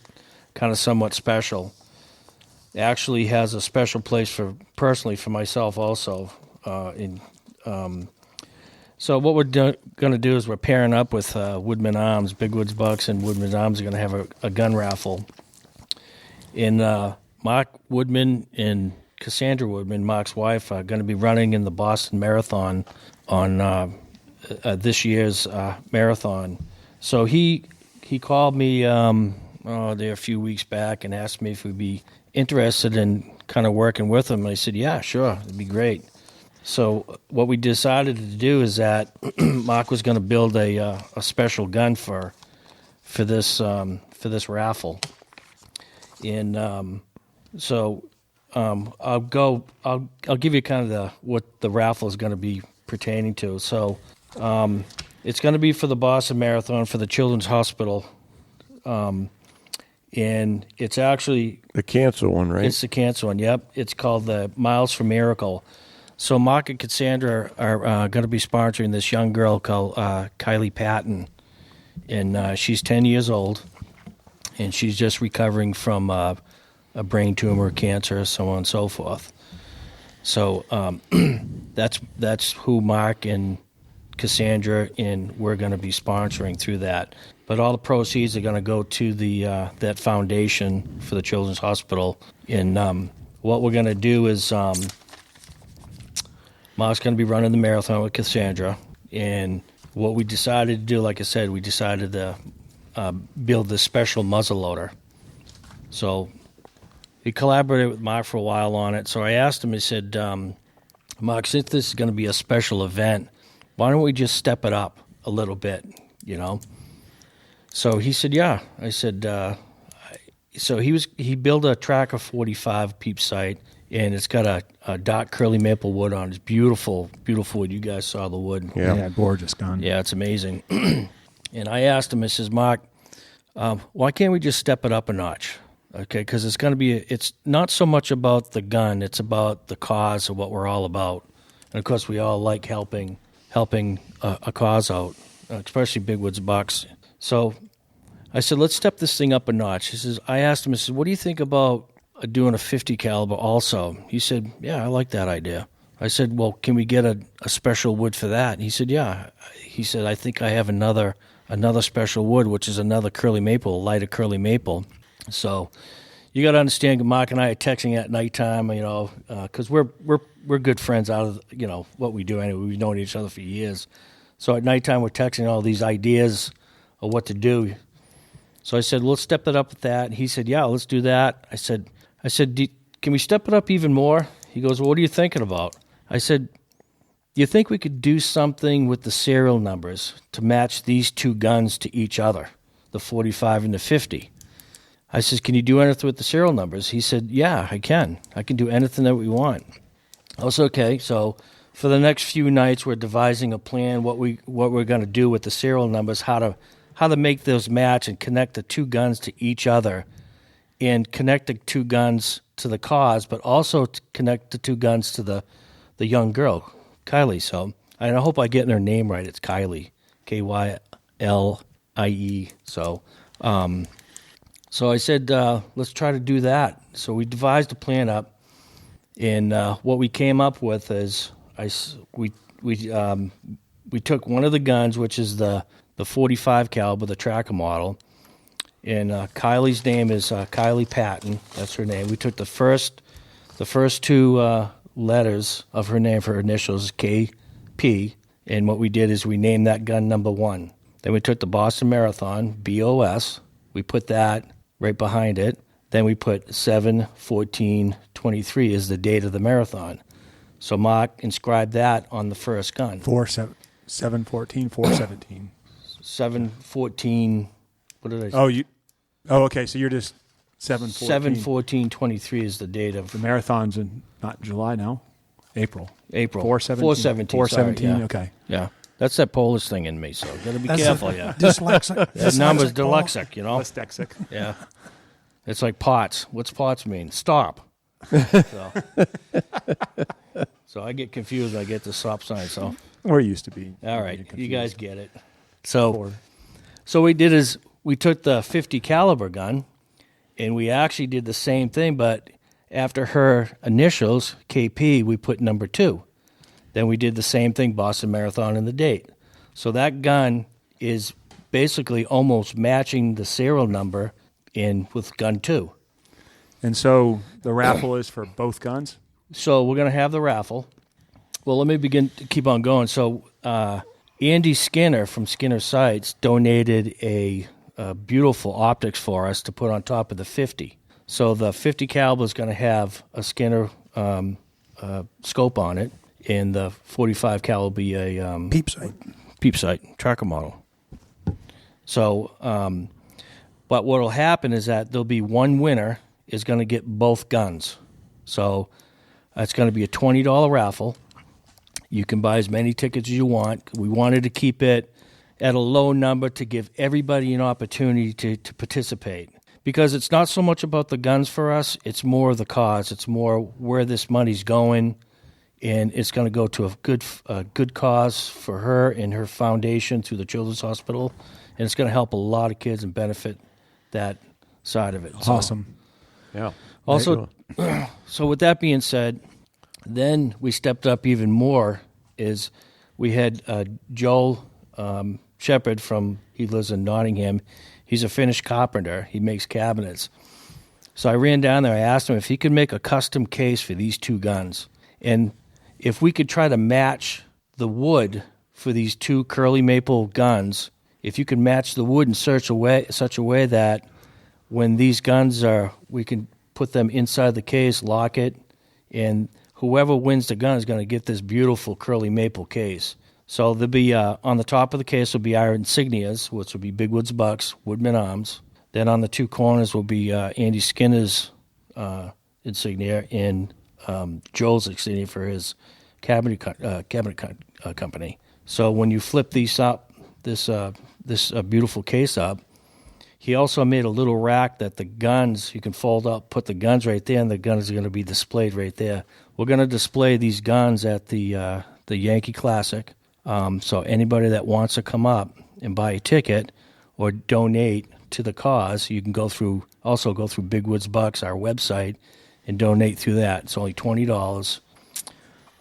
kind of somewhat special. It actually has a special place personally for myself also. So what we're going to do is we're pairing up with Woodman Arms, Big Woods Bucks, and Woodman Arms are going to have a gun raffle. And Mark Woodman and Kassandra Woodman, Mark's wife, are going to be running in the Boston Marathon on this year's marathon. So he called me there a few weeks back and asked me if we'd be interested in kind of working with him. And I said, yeah, sure, it'd be great. So what we decided to do is that Mark was going to build a special gun for this raffle, and I'll give you kind of what the raffle is going to be pertaining to. So it's going to be for the Boston Marathon for the Children's Hospital, and it's actually the cancer one, right? It's the cancer one. Yep, it's called the Miles for Miracle. So Mark and Kassandra are going to be sponsoring this young girl called Kylie Patton, and she's 10 years old, and she's just recovering from a brain tumor, cancer, so on and so forth. So that's who Mark and Kassandra and we're going to be sponsoring through that. But all the proceeds are going to go to that foundation for the Children's Hospital. And what we're going to do is Mark's going to be running the marathon with Kassandra. And what we decided to do, like I said, we decided to build this special muzzleloader. So we collaborated with Mark for a while on it. So I asked him, I said, Mark, since this is going to be a special event, why don't we just step it up a little bit, So he said, yeah. I said, so he built a Tracker 45 peep sight, and it's got a dark curly maple wood on it. It's beautiful, beautiful wood. You guys saw the wood. Yeah, gorgeous gun. Yeah, it's amazing. And I asked him, I says, Mark, why can't we just step it up a notch? Okay, because it's not so much about the gun, it's about the cause of what we're all about. And of course, we all like helping a cause out, especially Big Woods Bucks. So I said, let's step this thing up a notch. I asked him, I said, what do you think about doing a 50 caliber also? He said, yeah, I like that idea. I said, well, can we get a special wood for that? And he said, yeah. He said, I think I have another special wood, which is another curly maple, a lighter curly maple. So you got to understand, Mark and I are texting at nighttime, because we're good friends out of, what we do anyway. We've known each other for years. So at nighttime, we're texting all these ideas of what to do. So I said, let's step it up with that. He said, yeah, let's do that. I said, can we step it up even more? He goes, well, what are you thinking about? I said, do you think we could do something with the serial numbers to match these two guns to each other, the 45 and the 50? I said, can you do anything with the serial numbers? He said, yeah, I can. I can do anything that we want. I was okay. So for the next few nights, we're devising a plan, what we're going to do with the serial numbers, how to make those match and connect the two guns to each other and connect the two guns to the cause, but also to connect the two guns to the young girl, Kylie. So I hope I'm getting her name right. It's Kylie, Kylie. So I said, let's try to do that. So we devised a plan up, and what we came up with is we took one of the guns, which is the 45 caliber, the tracker model, and Kylie's name is Kylie Patton. That's her name. We took the first two letters of her name for her initials, KP, and what we did is we named that gun number 1. Then we took the Boston Marathon, BOS. We put that right behind it. Then we put 7/14/23 is the date of the marathon. So Mark inscribed that on the first gun. 7/14, 4/17. 7/14. What did I say? Okay. So you're just 7/14. 7/14/23 is the date of The marathon's in not July now, April. 4/17. 4/17. Yeah. Okay. Yeah, that's that Polish thing in me. So got to be careful. Yeah, Dyslexic. that number's Paul. dyslexic. You know. Dyslexic. Yeah, it's like POTS. What's POTS mean? Stop. So I get confused when I get the stop sign. So We're used to be. all right, you guys get it. So what we did is we took the 50 caliber gun, and we actually did the same thing, but after her initials, KP, we put number 2. Then we did the same thing, Boston Marathon, and the date. So that gun is basically almost matching the serial number with gun 2. And so the raffle is for both guns? So we're going to have the raffle. Well, let me keep on going. So Andy Skinner from Skinner Sights donated a beautiful optics for us to put on top of the 50. So the 50 caliber is going to have a Skinner scope on it, and the 45 caliber will be a peep sight tracker model. So, but what will happen is that there'll be one winner is going to get both guns. So it's going to be a $20 raffle. You can buy as many tickets as you want. We wanted to keep it at a low number to give everybody an opportunity to participate. Because it's not so much about the guns for us, it's more the cause. It's more where this money's going, and it's going to go to a good cause for her and her foundation through the Children's Hospital, and it's going to help a lot of kids and benefit that side of it. Awesome. Yeah. Also, so with that being said, then we stepped up even more. Is we had Joel Shepard he lives in Nottingham. He's a finished carpenter. He makes cabinets. So I ran down there. I asked him if he could make a custom case for these two guns. And if we could try to match the wood for these two curly maple guns, if you could match the wood in such a way that when these guns we can put them inside the case, lock it, and whoever wins the gun is going to get this beautiful curly maple case. So there'll be on the top of the case will be our insignias, which will be Big Woods Bucks, Woodman Arms. Then on the two corners will be Andy Skinner's insignia and Joel's insignia for his cabinet company. So when you flip these up, this beautiful case up, he also made a little rack that the guns, you can fold up, put the guns right there, and the guns are going to be displayed right there. We're going to display these guns at the Yankee Classic. So anybody that wants to come up and buy a ticket or donate to the cause, you can go through Big Woods Bucks, our website, and donate through that. It's only $20.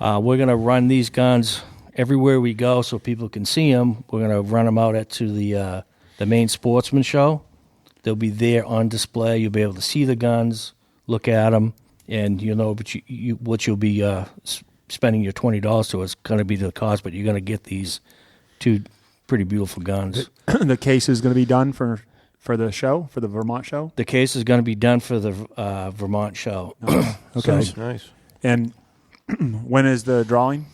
We're going to run these guns everywhere we go so people can see them. We're going to run them out to the Maine Sportsman Show. They'll be there on display. You'll be able to see the guns, look at them, and you'll know what you'll be spending your $20 to is going to be to the cause, but you're going to get these two pretty beautiful guns. The case is going to be done for for the show, for the Vermont show? The case is going to be done for the Vermont show. Okay. Nice. And when is the drawing?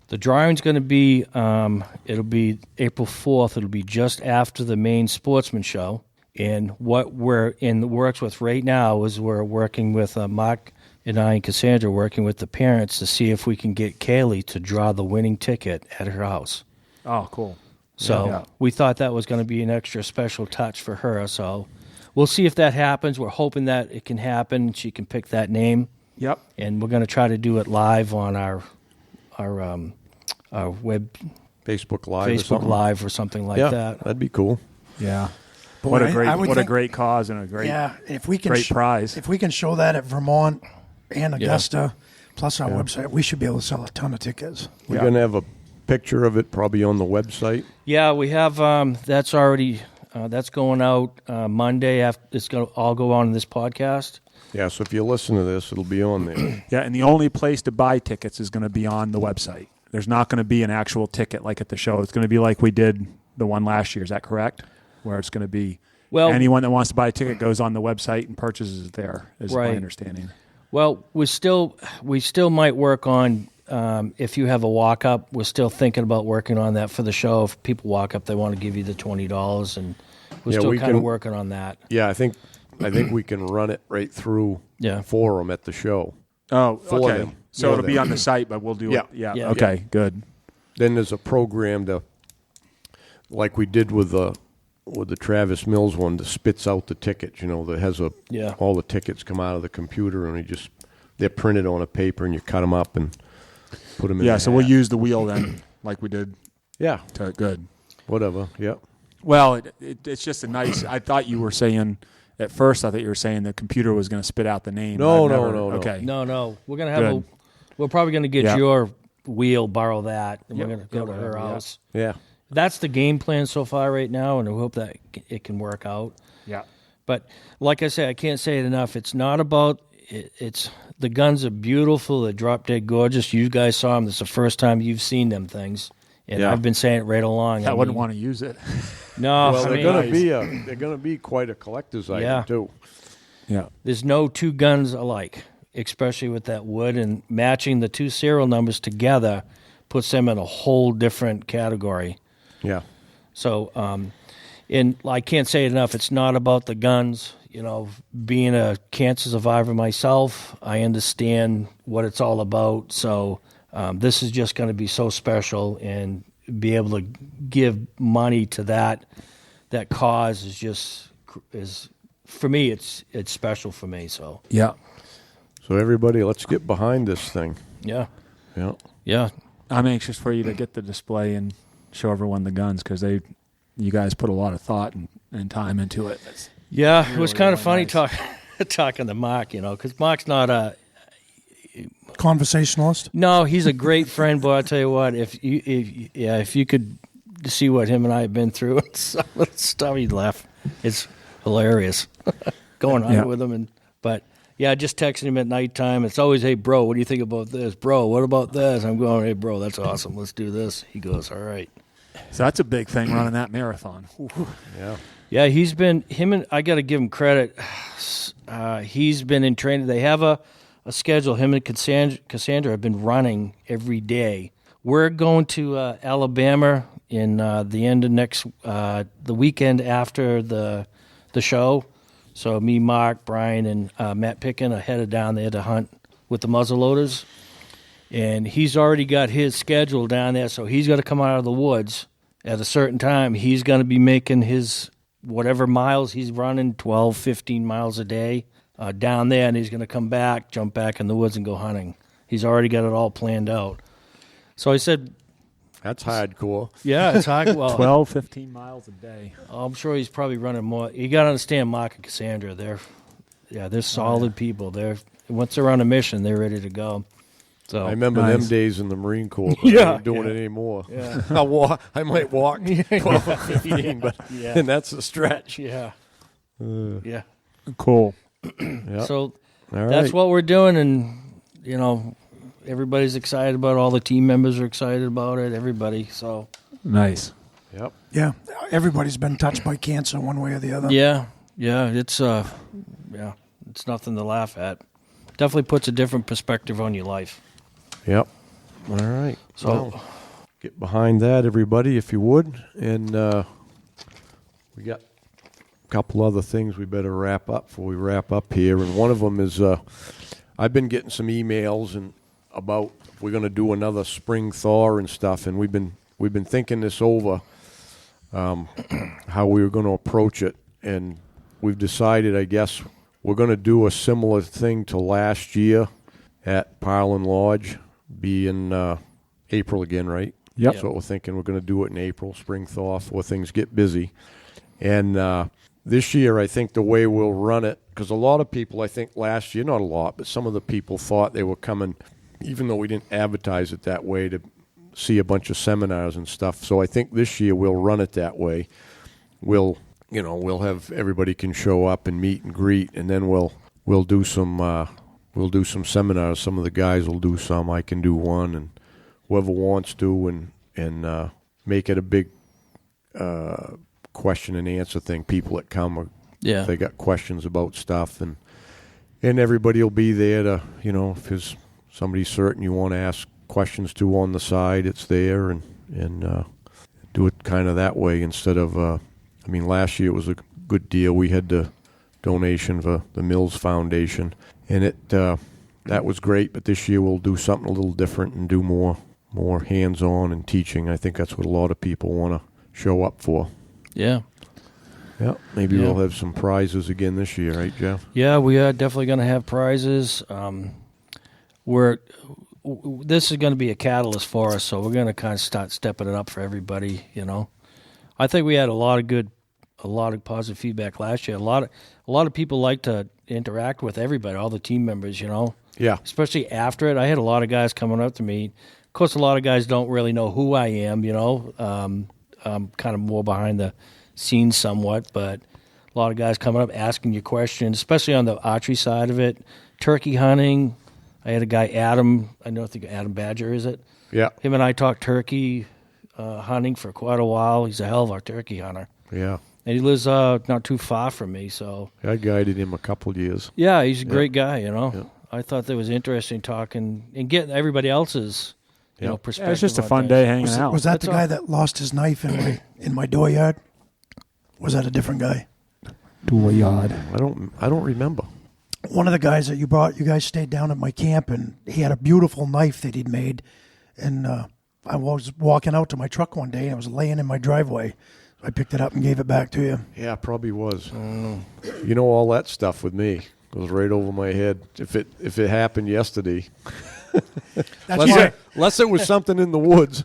The drawing's going to be, it'll be April 4th. It'll be just after the Maine Sportsman Show. And what we're in the works with right now is we're working with Mark and I and Kassandra working with the parents to see if we can get Kaylee to draw the winning ticket at her house. Oh, cool. So we thought that was going to be an extra special touch for her. So we'll see if that happens. We're hoping that it can happen. She can pick that name. Yep. And we're going to try to do it live on our web Facebook Live or something like yeah, that. That'd be cool. Yeah. Boy, What a I would a think- great cause and a great If we can great prize. If we can show that at Vermont and Augusta, plus our website, we should be able to sell a ton of tickets. We're going to have a picture of it probably on the website. Yeah, we have. That's already that's going out Monday. After it's going to all go on this podcast. Yeah, so if you listen to this, it'll be on there. Yeah, and the only place to buy tickets is going to be on the website. There's not going to be an actual ticket like at the show. It's going to be like we did the one last year. Is that correct? Where it's going to be anyone that wants to buy a ticket goes on the website and purchases it there, is my understanding. Well, we still might work on if you have a walk up. We're still thinking about working on that for the show. If people walk up, they want to give you the $20, and we're still kind of working on that. Yeah, I think we can run it right through for them at the show. Oh, for okay. them. So it'll be on the site, but we'll do it. Yeah. Okay, good. Then there's a program to, like we did with the Travis Mills one, that spits out the tickets. That has all the tickets come out of the computer, and they're printed on a paper, and you cut them up and put them in. Yeah, so we'll use the wheel then, like we did. Yeah. Good. Whatever. Yeah. Well, it's just a nice. I thought you were saying. At first, I thought you were saying the computer was going to spit out the name. No. Okay. No. We're going to have we're probably going to get your wheel, borrow that, and we're going to go to her house. Yeah. That's the game plan so far right now, and I hope that it can work out. Yeah. But like I say, I can't say it enough. It's not about it's the guns are beautiful. They're drop dead gorgeous. You guys saw them. It's the first time you've seen them things, and I've been saying it right along. I wouldn't want to use it. No, well, they're going to be quite a collector's item too. Yeah. There's no two guns alike, especially with that wood, and matching the two serial numbers together puts them in a whole different category. Yeah. So, and I can't say it enough. It's not about the guns. Being a cancer survivor myself, I understand what it's all about. So, this is just going to be so special, and be able to give money to that cause is for me. It's special for me. So yeah. So everybody, let's get behind this thing. Yeah. Yeah. Yeah. I'm anxious for you to get the display and show everyone the guns because you guys put a lot of thought and time into it. It was kind of funny talking to Mark, because Mark's not a conversationalist. No, he's a great friend, but I'll tell you what, if you could see what him and I have been through and some of the stuff, he'd laugh. It's hilarious going on with him. But I just texted him at nighttime. It's always, hey, bro, what do you think about this? Bro, what about this? I'm going, hey, bro, that's awesome. Let's do this. He goes, all right. So that's a big thing, running that marathon. Yeah. Yeah, I got to give him credit. He's been in training. They have a schedule. Him and Kassandra have been running every day. We're going to Alabama in the end of the weekend after the show. So me, Mark, Brian, and Matt Pickin are headed down there to hunt with the muzzleloaders. And he's already got his schedule down there, so he's got to come out of the woods at a certain time. He's going to be making his whatever miles he's running, 12, 15 miles a day, down there, and he's going to come back, jump back in the woods, and go hunting. He's already got it all planned out. So I said... That's hardcore. Yeah, it's hard. Well, 12, 15 miles a day. I'm sure he's probably running more. You got to understand Mark and Kassandra. They're solid people. Once they're on a mission, they're ready to go. So I remember them days in the Marine Corps, but I ain't doing it anymore. Yeah. I might walk 12 or 15, but and that's a stretch. Yeah. Yeah. Cool. Yep. So All that's right. what we're doing, and everybody's excited about it. All the team members are excited about it. Everybody. So Nice. Yep. Yeah, everybody's been touched by cancer one way or the other. Yeah, it's it's nothing to laugh at. Definitely puts a different perspective on your life. Yep. All right. So well, get behind that, everybody, if you would. And we got a couple other things we better wrap up before we wrap up here. And one of them is I've been getting some emails and about if we're going to do another spring thaw and stuff. And we've been thinking this over, how we were going to approach it. And we've decided, I guess, we're going to do a similar thing to last year at Parlin Lodge, be in April again, right? Yep. That's what we're thinking. We're going to do it in April, spring thaw, before things get busy. And this year, I think the way we'll run it, because a lot of people, I think last year, not a lot, but some of the people thought they were coming, even though we didn't advertise it that way, to see a bunch of seminars and stuff. So I think this year we'll run it that way. We'll have everybody can show up and meet and greet, and then we'll do some seminars. Some of the guys will do some. I can do one, and whoever wants to, and make it a big question and answer thing. People that come, they got questions about stuff, and everybody will be there to, if there's somebody certain you want to ask questions to on the side, it's there, and do it kind of that way instead of. Last year it was a good deal. We had the donation for the Mills Foundation, and that was great. But this year we'll do something a little different and do more hands-on and teaching. I think that's what a lot of people want to show up for. Yeah. Yeah. Maybe we'll have some prizes again this year, right, Jeff? Yeah, we are definitely going to have prizes. This is going to be a catalyst for us, so we're going to kind of start stepping it up for everybody. I think we had a lot of positive feedback last year. A lot of people like to interact with everybody, all the team members. Yeah. Especially after it, I had a lot of guys coming up to me. Of course, a lot of guys don't really know who I am. I'm kind of more behind the scenes somewhat, but a lot of guys coming up asking you questions, especially on the archery side of it. Turkey hunting. I had a guy, Adam. I think Adam Badger, is it? Yeah. Him and I talked turkey hunting for quite a while. He's a hell of a turkey hunter. Yeah. And he lives not too far from me, so. I guided him a couple of years. Yeah, he's a great guy, Yeah. I thought that was interesting talking and getting everybody else's, perspective. Yeah, it's just a on fun things. day hanging out. Was that That's the guy all. that lost his knife in my dooryard? Was that a different guy? Dooryard. I don't remember. One of the guys that you guys stayed down at my camp, and he had a beautiful knife that he'd made, and I was walking out to my truck one day, and it was laying in my driveway. I picked it up and gave it back to you. Yeah, probably was. All that stuff with me goes right over my head. If it happened yesterday, unless it was something in the woods.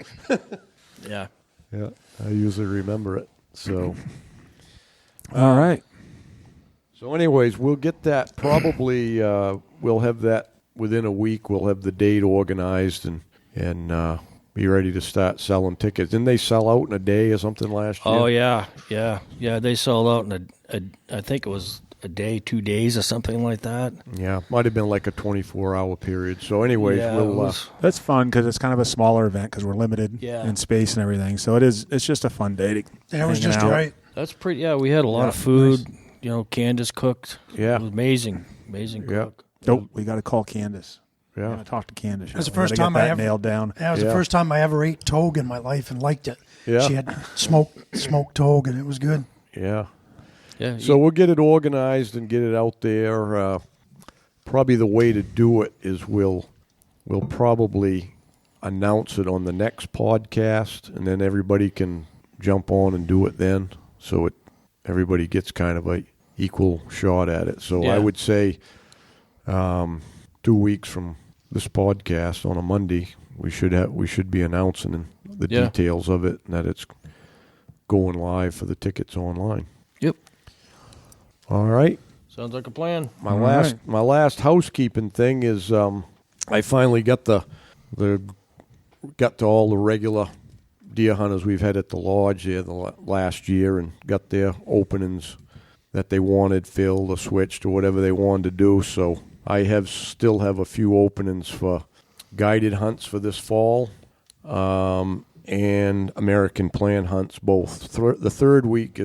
Yeah. Yeah, I usually remember it. So, All right. so anyways, we'll get that probably. We'll have that within a week. We'll have the date organized and be ready to start selling tickets. Didn't they sell out in a day or something last year? Oh, yeah. They sold out in I think it was a day, 2 days or something like that. Yeah, might have been like a 24-hour period. So anyways, we'll... That's fun because it's kind of a smaller event because we're limited Yeah. in space and everything. So it's just a fun day to That was hanging just out. right. That's pretty, we had a lot of food. Candace cooked. Yeah. It was amazing cook. Nope, we got to call Candace. Yeah. I'm going to talk to Candace. That's the We first gotta time get I that ever nailed down. That was the first time I ever ate togue in my life and liked it. Yeah. She had smoked togue, and it was good. Yeah. Yeah. So we'll get it organized and get it out there. Probably the way to do it is we'll probably announce it on the next podcast, and then everybody can jump on and do it then. So everybody gets kind of a equal shot at it. So Yeah. I would say 2 weeks from this podcast on a Monday, we should be announcing the details of it and that it's going live for the tickets online. Yep. All right. Sounds like a plan. My last housekeeping thing is I finally got to all the regular deer hunters we've had at the lodge here the last year and got their openings that they wanted filled or switched or whatever they wanted to do. So I still have a few openings for guided hunts for this fall. and American plan hunts both. The third week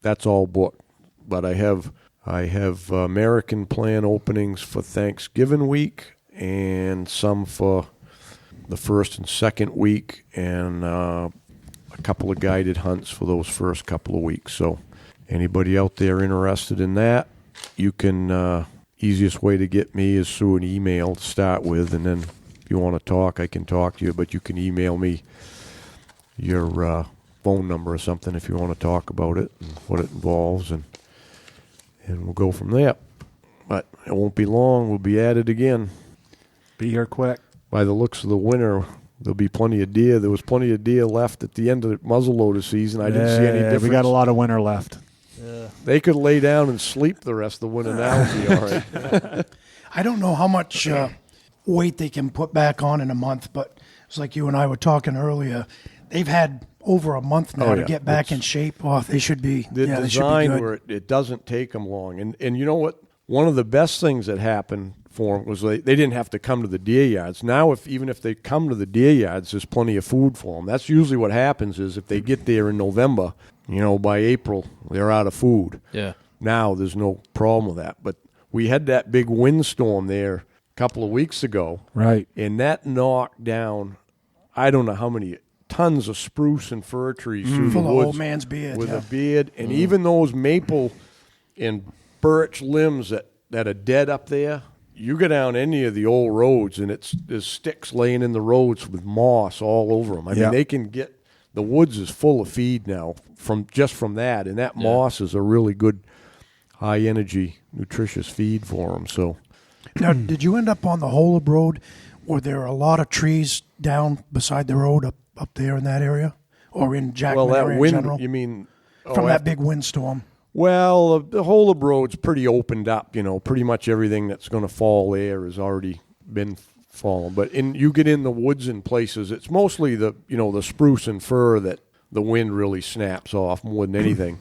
that's all booked, but I have American plan openings for Thanksgiving week and some for the first and second week, and a couple of guided hunts for those first couple of weeks. So anybody out there interested in that, you can easiest way to get me is through an email to start with, and then if you want to talk, I can talk to you, but you can email me your phone number or something if you want to talk about it and what it involves, and we'll go from there. But it won't be long. We'll be at it again. Be here quick. By the looks of the winter, there'll be plenty of deer. There was plenty of deer left at the end of the muzzleloader season. I didn't see any difference. We got a lot of winter left. Yeah. They could lay down and sleep the rest of the winter now and be all right. I don't know how much weight they can put back on in a month, but it's like you and I were talking earlier. They've had over a month now to get back in shape. Oh, they should be. They're designed where it doesn't take them long. And you know what? One of the best things that happened for them was they didn't have to come to the deer yards. Now, even if they come to the deer yards, there's plenty of food for them. That's usually what happens is if they get there in November, by April, they're out of food. Yeah. Now there's no problem with that. But we had that big windstorm there a couple of weeks ago. Right. And that knocked down, I don't know how many tons of spruce and fir trees through the full woods of old man's beard. with a beard. And even those maple and birch limbs that are dead up there, you go down any of the old roads and there's sticks laying in the roads with moss all over them. I mean, they can get, the woods is full of feed now from that, and that moss is a really good high energy nutritious feed for them. So now, did you end up on the Holub Road where there are a lot of trees down beside the road up there in that area, or in Jackman area in general? You mean from that big windstorm? Well, the Holub Road's pretty opened up. Pretty much everything that's going to fall there has already been fallen. But you get in the woods and places, it's mostly the spruce and fir that the wind really snaps off more than anything.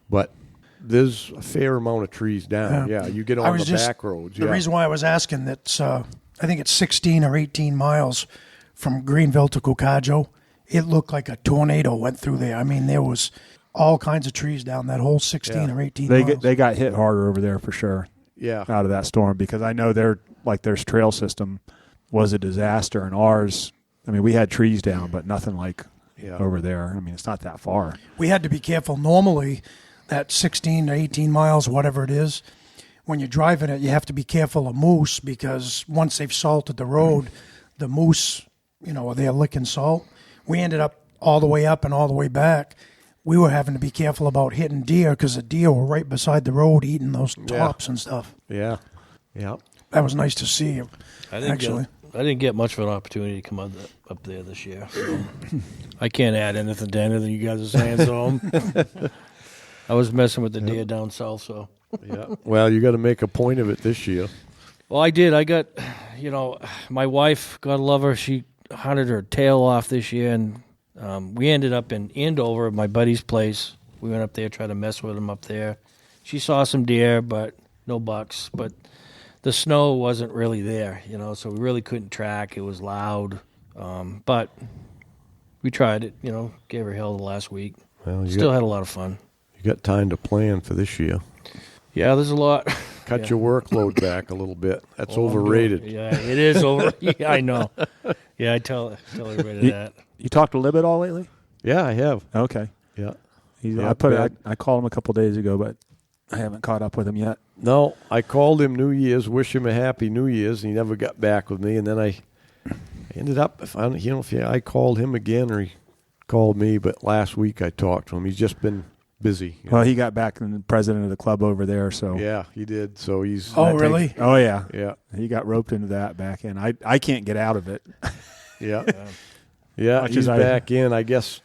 But there's a fair amount of trees down. Yeah, you get on the back roads. The reason why I was asking that, I think it's 16 or 18 miles from Greenville to Cocajo. It looked like a tornado went through there. I mean, there was all kinds of trees down that whole 16 or 18 miles. They got hit harder over there for sure. Yeah. Out of that storm, because I know their trail system was a disaster, and ours, I mean, we had trees down, but nothing like over there. I mean, it's not that far. We had to be careful. Normally, that 16 to 18 miles, whatever it is, when you're driving it, you have to be careful of moose, because once they've salted the road, the moose, they're licking salt. We ended up all the way up and all the way back. We were having to be careful about hitting deer because the deer were right beside the road eating those tops and stuff. Yeah. Yeah. That was nice to see, I didn't get much of an opportunity to come up there this year. So I can't add anything to anything you guys are saying. So I was messing with the deer down south. So yeah. Well, you got to make a point of it this year. Well, I did. I got, my wife, God love her, she hunted her tail off this year, and we ended up in Andover at my buddy's place. We went up there, tried to mess with him up there. She saw some deer, but no bucks. But the snow wasn't really there, so we really couldn't track. It was loud. But we tried it, gave her hell the last week. Well, Still had a lot of fun. You got time to plan for this year. Yeah, there's a lot. Cut your workload back a little bit. That's overrated. Yeah, it is over. Yeah, I know. Yeah, I tell everybody that. You talked to Lib at all lately? Yeah, I have. Okay. Yeah. I called him a couple days ago, but I haven't caught up with him yet. No, I called him New Year's, wish him a happy New Year's, and he never got back with me. And then I ended up, I called him again or he called me, but last week I talked to him. He's just been busy. Well, he got back and the president of the club over there, so. Yeah, he did. So he's. Oh, really? Oh, yeah. Yeah. He got roped into that back in. I can't get out of it. Yeah. Yeah, he's back in. I guess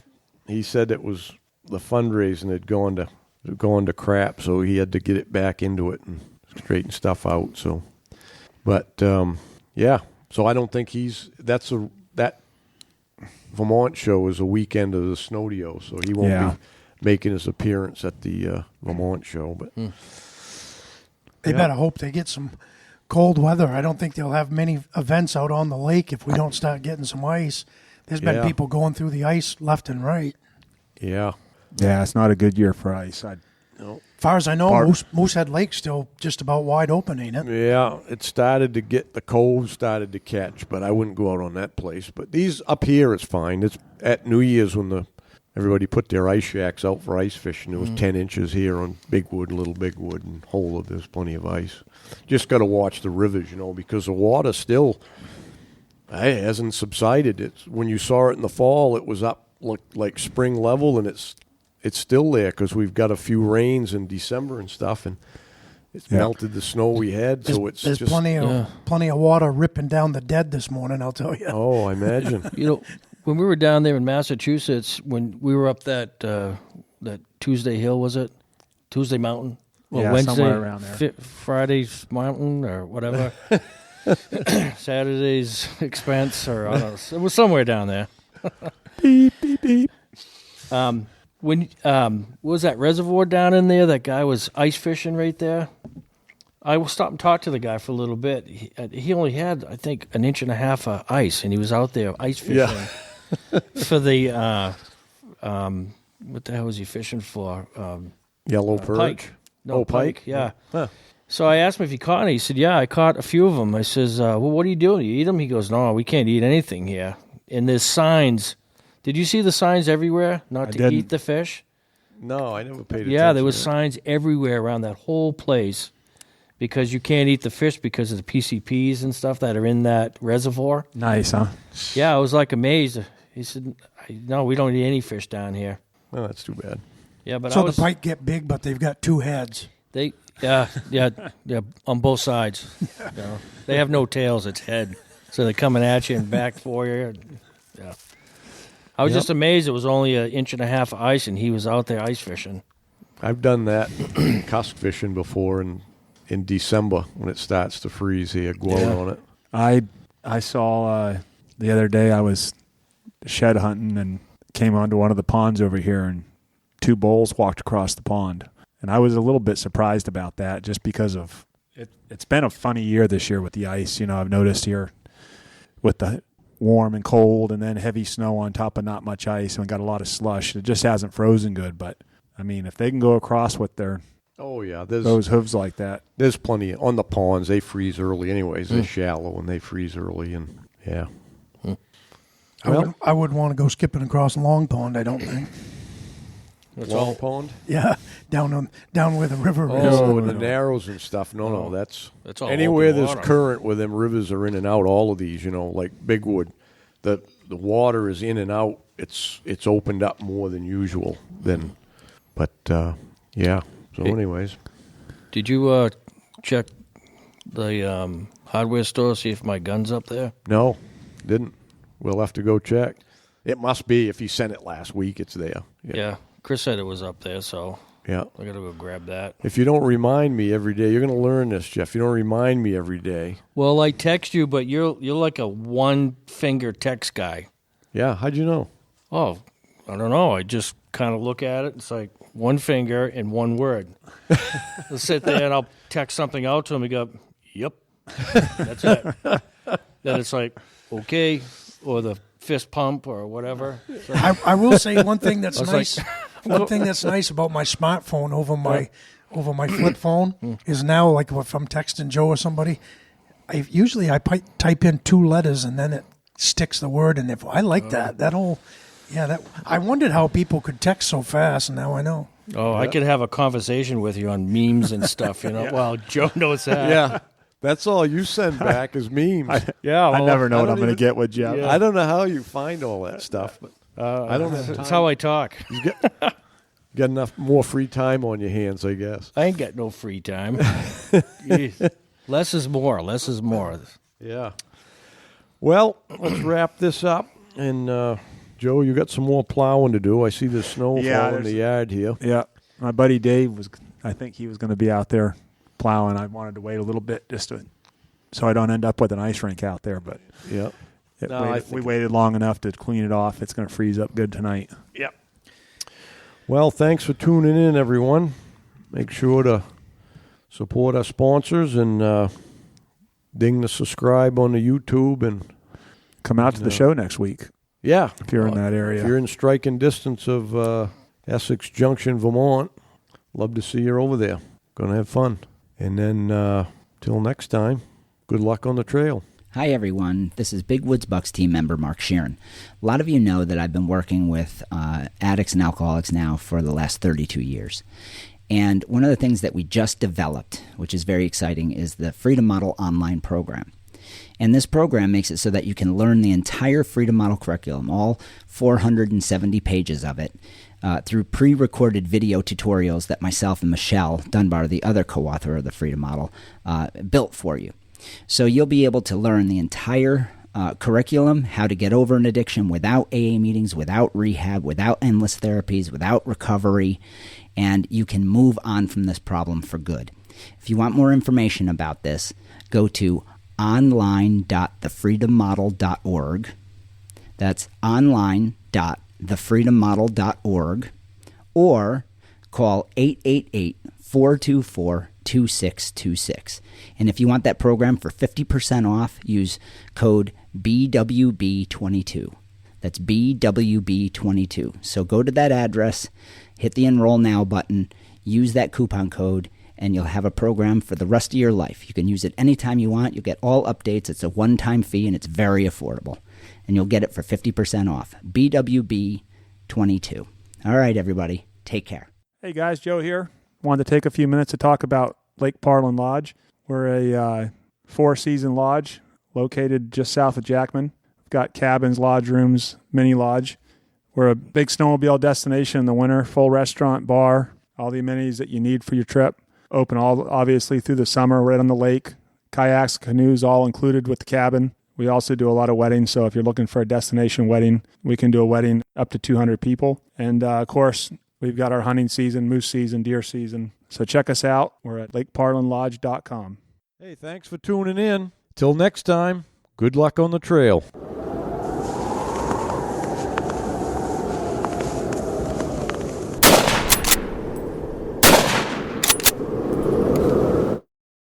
he said it was the fundraising had gone to crap, so he had to get it back into it and straighten stuff out. So, but yeah, so I don't think that Vermont show is a weekend of the Snowdio, so he won't be making his appearance at the Vermont show. But they better hope they get some cold weather. I don't think they'll have many events out on the lake if we don't start getting some ice. There's been Yeah. people going through the ice left and right. Yeah. Yeah, it's not a good year for ice. As far as I know, Moosehead Lake's still just about wide open, ain't it? Yeah, it started to get, the cove started to catch, but I wouldn't go out on that place. But these up here is fine. It's at New Year's when everybody put their ice shacks out for ice fishing. There was 10 inches here on Big Wood, Little Big Wood, and Holer. There's plenty of ice. Just got to watch the rivers, because the water still hasn't subsided. It's when you saw it in the fall, it was up like spring level, and it's still there because we've got a few rains in December and stuff, and it's melted the snow we had. There's just plenty of water ripping down the dead this morning, I'll tell you. Oh, I imagine. When we were down there in Massachusetts, when we were up that Tuesday Hill, was it? Tuesday Mountain? Well, Wednesday, somewhere around there. Friday's Mountain or whatever. Saturday's Expense, or I don't know. It was somewhere down there. Beep, beep, beep. When what was that reservoir down in there? That guy was ice fishing right there. I will stop and talk to the guy for a little bit. He only had, I think, 1.5 inches of ice, and he was out there ice fishing for the what the hell was he fishing for? Yellow perch. Pike. No, pike. Yeah. Huh. So I asked him if he caught any. He said, "Yeah, I caught a few of them." I says, "Well, what are you doing? You eat them?" He goes, "No, we can't eat anything here." And there's signs. Did you see the signs everywhere not to eat the fish? No, I never paid attention. Yeah, there was signs everywhere around that whole place because you can't eat the fish because of the PCPs and stuff that are in that reservoir. Nice, huh? Yeah, I was like amazed. He said, "No, we don't eat any fish down here." Oh, that's too bad. Yeah, but the pike get big, but they've got 2 heads. Yeah, on both sides. They have no tails; it's head. So they're coming at you and back for you. Yeah, I was just amazed. It was only 1.5 inches of ice, and he was out there ice fishing. I've done that cusk fishing before in December when it starts to freeze here, go out on it. I saw the other day I was shed hunting and came onto one of the ponds over here, and 2 bulls walked across the pond. And I was a little bit surprised about that just because of it. It's been a funny year this year with the ice. I've noticed here with the warm and cold and then heavy snow on top of not much ice, and we got a lot of slush. It just hasn't frozen good. But, I mean, if they can go across with their those hooves like that. There's plenty. On the ponds, they freeze early anyways. They're shallow, and they freeze early. And, yeah. I wouldn't want to go skipping across Long Pond, I don't think. Long Pond? Yeah, down where the river is. Oh, and the narrows and stuff. No, that's all anywhere open there's water. current where them rivers are in and out. All of these, like Big Wood, the water is in and out. It's opened up more than usual. Yeah. So, anyways, Did you check the hardware store, see if my gun's up there? no, didn't. We'll have to go check. It must be if he sent it last week. It's there. Yeah. Chris said it was up there, so Yeah. I got to go grab that. If you don't remind me every day, you're going to learn this, Jeff. You don't remind me every day. Well, I text you, but you're like a one-finger text guy. Yeah, how'd you know? Oh, I don't know. I just kind of look at it. It's like one finger and one word. I'll sit there and I'll text something out to him. He go, "Yep." That's it. Then it's like, okay, or the fist pump or whatever. So, I will say one thing that's nice. like- One thing that's nice about my smartphone over my flip phone is now, like if I'm texting Joe or somebody, I type in 2 letters and then it sticks the word. And if I like that I wondered how people could text so fast, and now I know. I could have a conversation with you on memes and stuff, Well, Joe knows that. Yeah. That's all you send back is memes. I never know what I'm going to get with Jeff. I don't know how you find all that stuff, but I don't have time. That's how I talk. You got enough more free time on your hands, I guess. I ain't got no free time. Jeez. Less is more. Less is more. Yeah. Well, let's wrap this up. And, Joe, you got some more plowing to do. I see the snow falling in the yard here. Yeah. My buddy Dave I think he was going to be out there plowing. I wanted to wait a little bit so I don't end up with an ice rink out there. But Yeah. we waited long enough to clean it off. It's going to freeze up good tonight. Yep. Well, thanks for tuning in, everyone. Make sure to support our sponsors and ding the subscribe on the YouTube. And Come out to the show next week. Yeah. if you're in that area. If you're in striking distance of Essex Junction, Vermont, love to see you over there. Going to have fun. And then till next time, good luck on the trail. Hi, everyone. This is Big Woods Bucks team member Mark Sheeran. A lot of you know that I've been working with addicts and alcoholics now for the last 32 years. And one of the things that we just developed, which is very exciting, is the Freedom Model online program. And this program makes it so that you can learn the entire Freedom Model curriculum, all 470 pages of it, through pre-recorded video tutorials that myself and Michelle Dunbar, the other co-author of the Freedom Model, built for you. So you'll be able to learn the entire curriculum, how to get over an addiction without AA meetings, without rehab, without endless therapies, without recovery, and you can move on from this problem for good. If you want more information about this, go to online.thefreedommodel.org. That's online.thefreedommodel.org, or call 888-424-2626. And if you want that program for 50% off, use code BWB22. That's BWB22. So go to that address, hit the Enroll Now button, use that coupon code, and you'll have a program for the rest of your life. You can use it anytime you want. You'll get all updates. It's a one-time fee, and it's very affordable. And you'll get it for 50% off. BWB22. All right, everybody. Take care. Hey guys, Joe here. Wanted to take a few minutes to talk about Lake Parlin Lodge. We're a four-season lodge located just south of Jackman. We've got cabins, lodge rooms, mini lodge. We're a big snowmobile destination in the winter, full restaurant, bar, all the amenities that you need for your trip. Open all obviously through the summer, right on the lake. Kayaks, canoes, all included with the cabin. We also do a lot of weddings, so if you're looking for a destination wedding, we can do a wedding up to 200 people. And of course, we've got our hunting season, moose season, deer season. So check us out. We're at lakeparlinlodge.com. Hey, thanks for tuning in. Till next time, good luck on the trail.